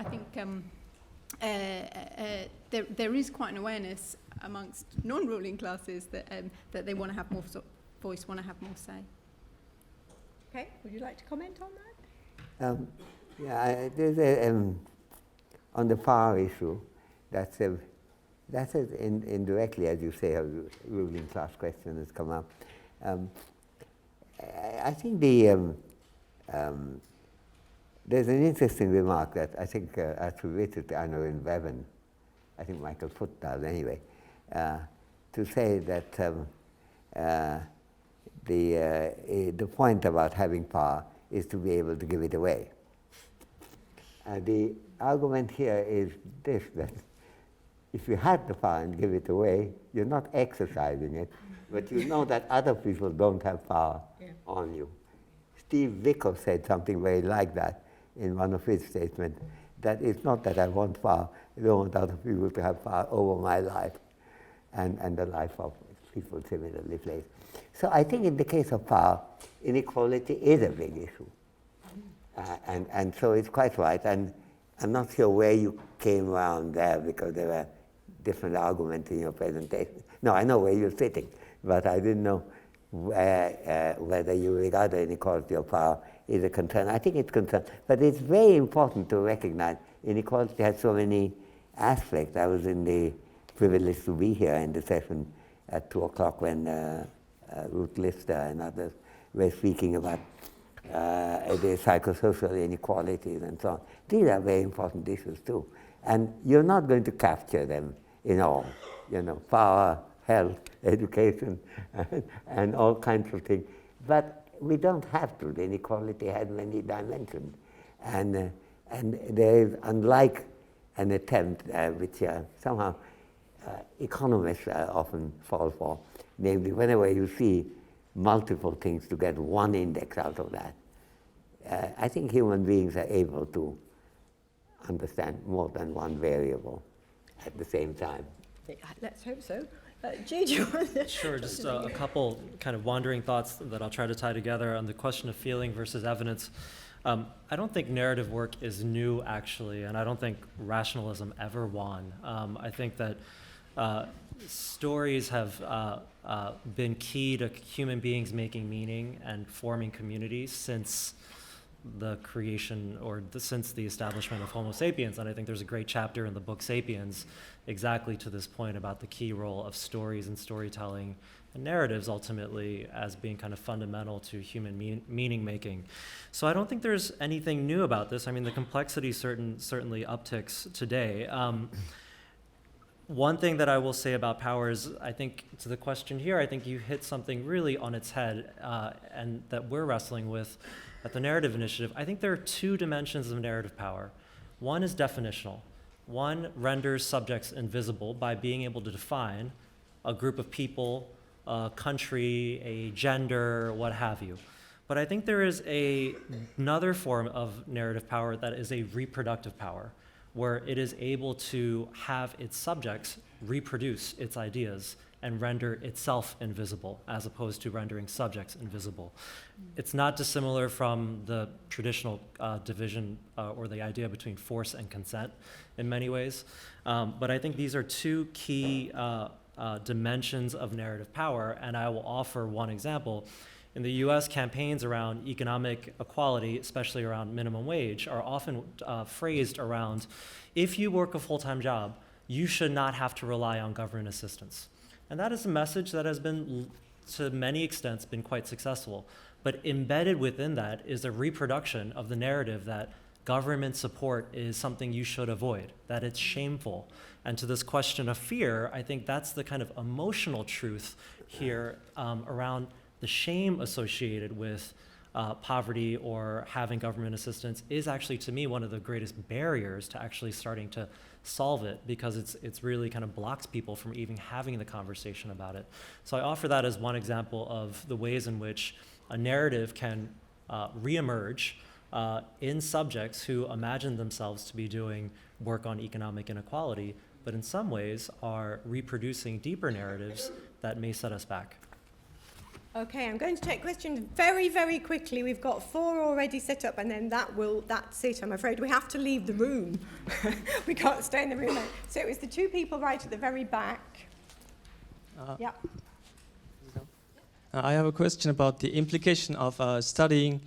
Speaker 4: there is quite an awareness amongst non-ruling classes that they want to have more voice, want to have more say.
Speaker 1: Okay, would you like to comment on that?
Speaker 2: There's on the power issue, that's indirectly, as you say, a ruling class question has come up. I think there's an interesting remark that I think attributed to Anna and Bevan, I think Michael Foot does anyway, to say that the point about having power is to be able to give it away. The argument here is this, that if you had the power and give it away, you're not exercising it, but you know that other people don't have power on you. Steve Biko said something very like that in one of his statements, that it's not that I want power, I don't want other people to have power over my life and the life of people similarly placed. So I think in the case of power, inequality is a big issue. And so it's quite right, and I'm not sure where you came around there, because there were different arguments in your presentation. No, I know where you're sitting, but I didn't know whether you regard the inequality of power is a concern. I think it's a concern, but it's very important to recognize inequality has so many aspects. I was in the privilege to be here in the session at 2 o'clock when Ruth Lister and others were speaking about the psychosocial inequalities and so on. These are very important issues too. And you're not going to capture them in all, power, health, education, and all kinds of things. But we don't have to. The inequality has many dimensions. And there is, unlike an attempt which somehow economists often fall for, namely whenever you see multiple things to get one index out of that, I think human beings are able to understand more than one variable at the same time.
Speaker 1: Let's hope so. G, do you want to?
Speaker 3: Sure, just a couple kind of wandering thoughts that I'll try to tie together on the question of feeling versus evidence. I don't think narrative work is new, actually, and I don't think rationalism ever won. I think that stories have been key to human beings making meaning and forming communities since the creation or since the establishment of Homo sapiens. And I think there's a great chapter in the book Sapiens exactly to this point about the key role of stories and storytelling and narratives ultimately as being kind of fundamental to human meaning making. So I don't think there's anything new about this. I mean, the complexity certainly upticks today. One thing that I will say about power is, I think to the question here, I think you hit something really on its head and that we're wrestling with at the Narrative Initiative. I think there are two dimensions of narrative power. One is definitional. One renders subjects invisible by being able to define a group of people, a country, a gender, what have you. But I think there is another form of narrative power that is a reproductive power, where it is able to have its subjects reproduce its ideas and render itself invisible, as opposed to rendering subjects invisible. It's not dissimilar from the traditional division or the idea between force and consent in many ways. But I think these are two key dimensions of narrative power, and I will offer one example. In the US, campaigns around economic equality, especially around minimum wage, are often phrased around, if you work a full-time job, you should not have to rely on government assistance. And that is a message that has been, to many extents, been quite successful. But embedded within that is a reproduction of the narrative that government support is something you should avoid, that it's shameful. And to this question of fear, I think that's the kind of emotional truth here around the shame associated with poverty or having government assistance is actually, to me, one of the greatest barriers to actually starting to solve it, because it's really kind of blocks people from even having the conversation about it. So I offer that as one example of the ways in which a narrative can reemerge in subjects who imagine themselves to be doing work on economic inequality, but in some ways are reproducing deeper narratives that may set us back.
Speaker 1: Okay, I'm going to take questions very, very quickly. We've got 4 already set up, and then that's it. I'm afraid we have to leave the room. We can't stay in the room. So it was the 2 people right at the very back. Yeah.
Speaker 13: I have a question about the implication of studying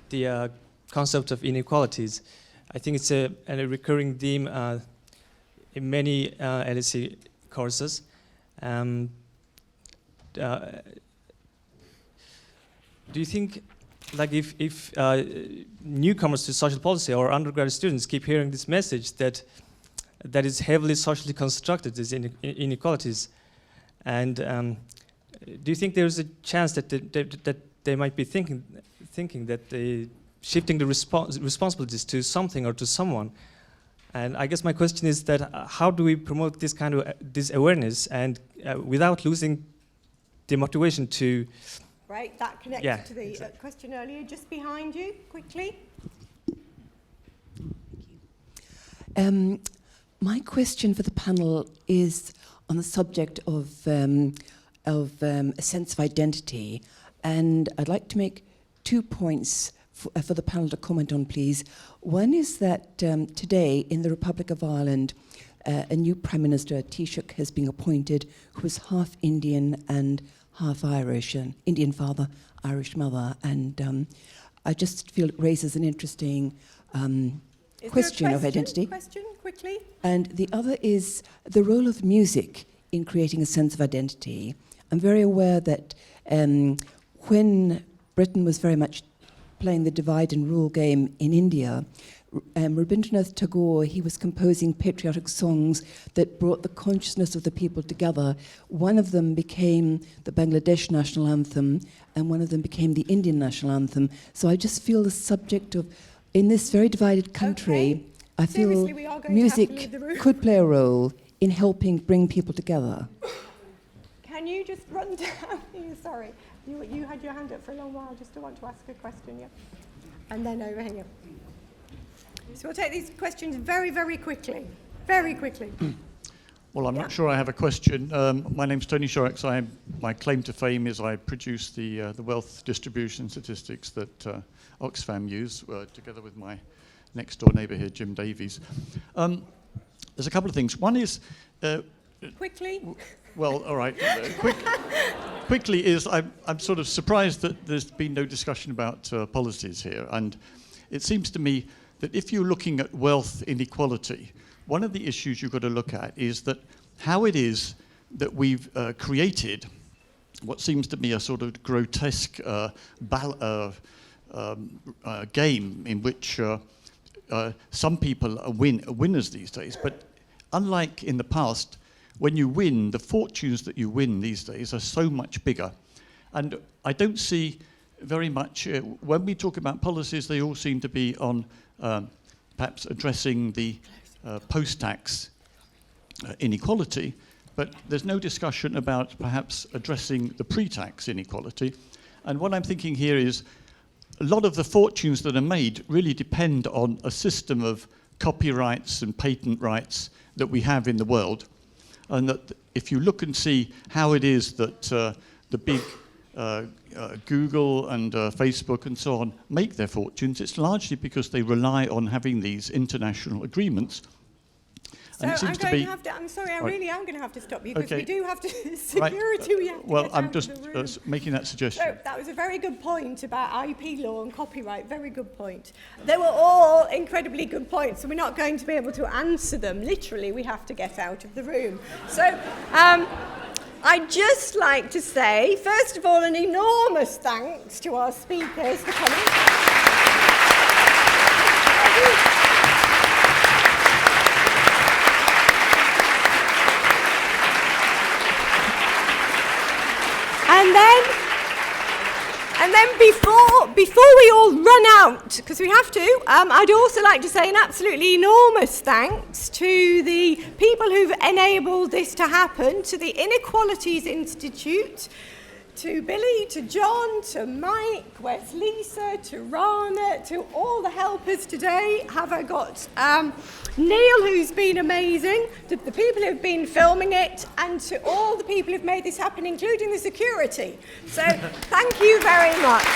Speaker 13: the concept of inequalities. I think it's a recurring theme in many LSE courses. Do you think, like, if newcomers to social policy or undergraduate students keep hearing this message that is heavily socially constructed, these inequalities, and do you think there's a chance that they might be thinking that shifting the responsibilities to something or to someone? And I guess my question is that how do we promote this kind of this awareness and without losing the motivation to?
Speaker 1: Right, that connects to the question earlier, just behind you, quickly.
Speaker 14: My question for the panel is on the subject of a sense of identity, and I'd like to make 2 points for the panel to comment on, please. One is that today in the Republic of Ireland, a new Prime Minister, Taoiseach, has been appointed, who is half Indian and half Irish, an Indian father, Irish mother, and I just feel it raises an interesting question of identity.
Speaker 1: Question, quickly.
Speaker 14: And the other is the role of music in creating a sense of identity. I'm very aware that when Britain was very much playing the divide and rule game in India, Rabindranath Tagore, he was composing patriotic songs that brought the consciousness of the people together. One of them became the Bangladesh national anthem, and one of them became the Indian national anthem. So I just feel the subject of, in this very divided country, I feel music could play a role in helping bring people together.
Speaker 1: Can you just run down here? Sorry, you had your hand up for a long while just to want to ask a question, yeah? And then over here. So we'll take these questions very, very quickly. Very quickly.
Speaker 15: Well, I'm not sure I have a question. My name's Tony Shorrox. My claim to fame is I produce the wealth distribution statistics that Oxfam use, together with my next-door neighbour here, Jim Davies. There's a couple of things. One is...
Speaker 1: Quickly?
Speaker 15: Well, all right. Quickly is I'm sort of surprised that there's been no discussion about policies here. And it seems to me that if you're looking at wealth inequality, one of the issues you've got to look at is that how it is that we've created what seems to be a sort of grotesque game in which some people are winners these days. But unlike in the past, when you win, the fortunes that you win these days are so much bigger. And I don't see very much, when we talk about policies, they all seem to be on perhaps addressing the post-tax inequality, but there's no discussion about perhaps addressing the pre-tax inequality. And what I'm thinking here is a lot of the fortunes that are made really depend on a system of copyrights and patent rights that we have in the world. And that if you look and see how it is that the big Google and Facebook and so on make their fortunes, it's largely because they rely on having these international agreements.
Speaker 1: So I'm sorry, I really am going to have to stop you because we do have to security.
Speaker 15: Right. Well, I'm just making that suggestion.
Speaker 1: So that was a very good point about IP law and copyright. Very good point. They were all incredibly good points, and we're not going to be able to answer them. Literally, we have to get out of the room. So I'd just like to say, first of all, an enormous thanks to our speakers for coming. And then before we all run out, because we have to, I'd also like to say an absolutely enormous thanks to the people who've enabled this to happen, to the Inequalities Institute, to Billy, to John, to Mike, where's Lisa, to Rana, to all the helpers today. Have I got Neil, who's been amazing, to the people who've been filming it, and to all the people who've made this happen, including the security. So thank you very much.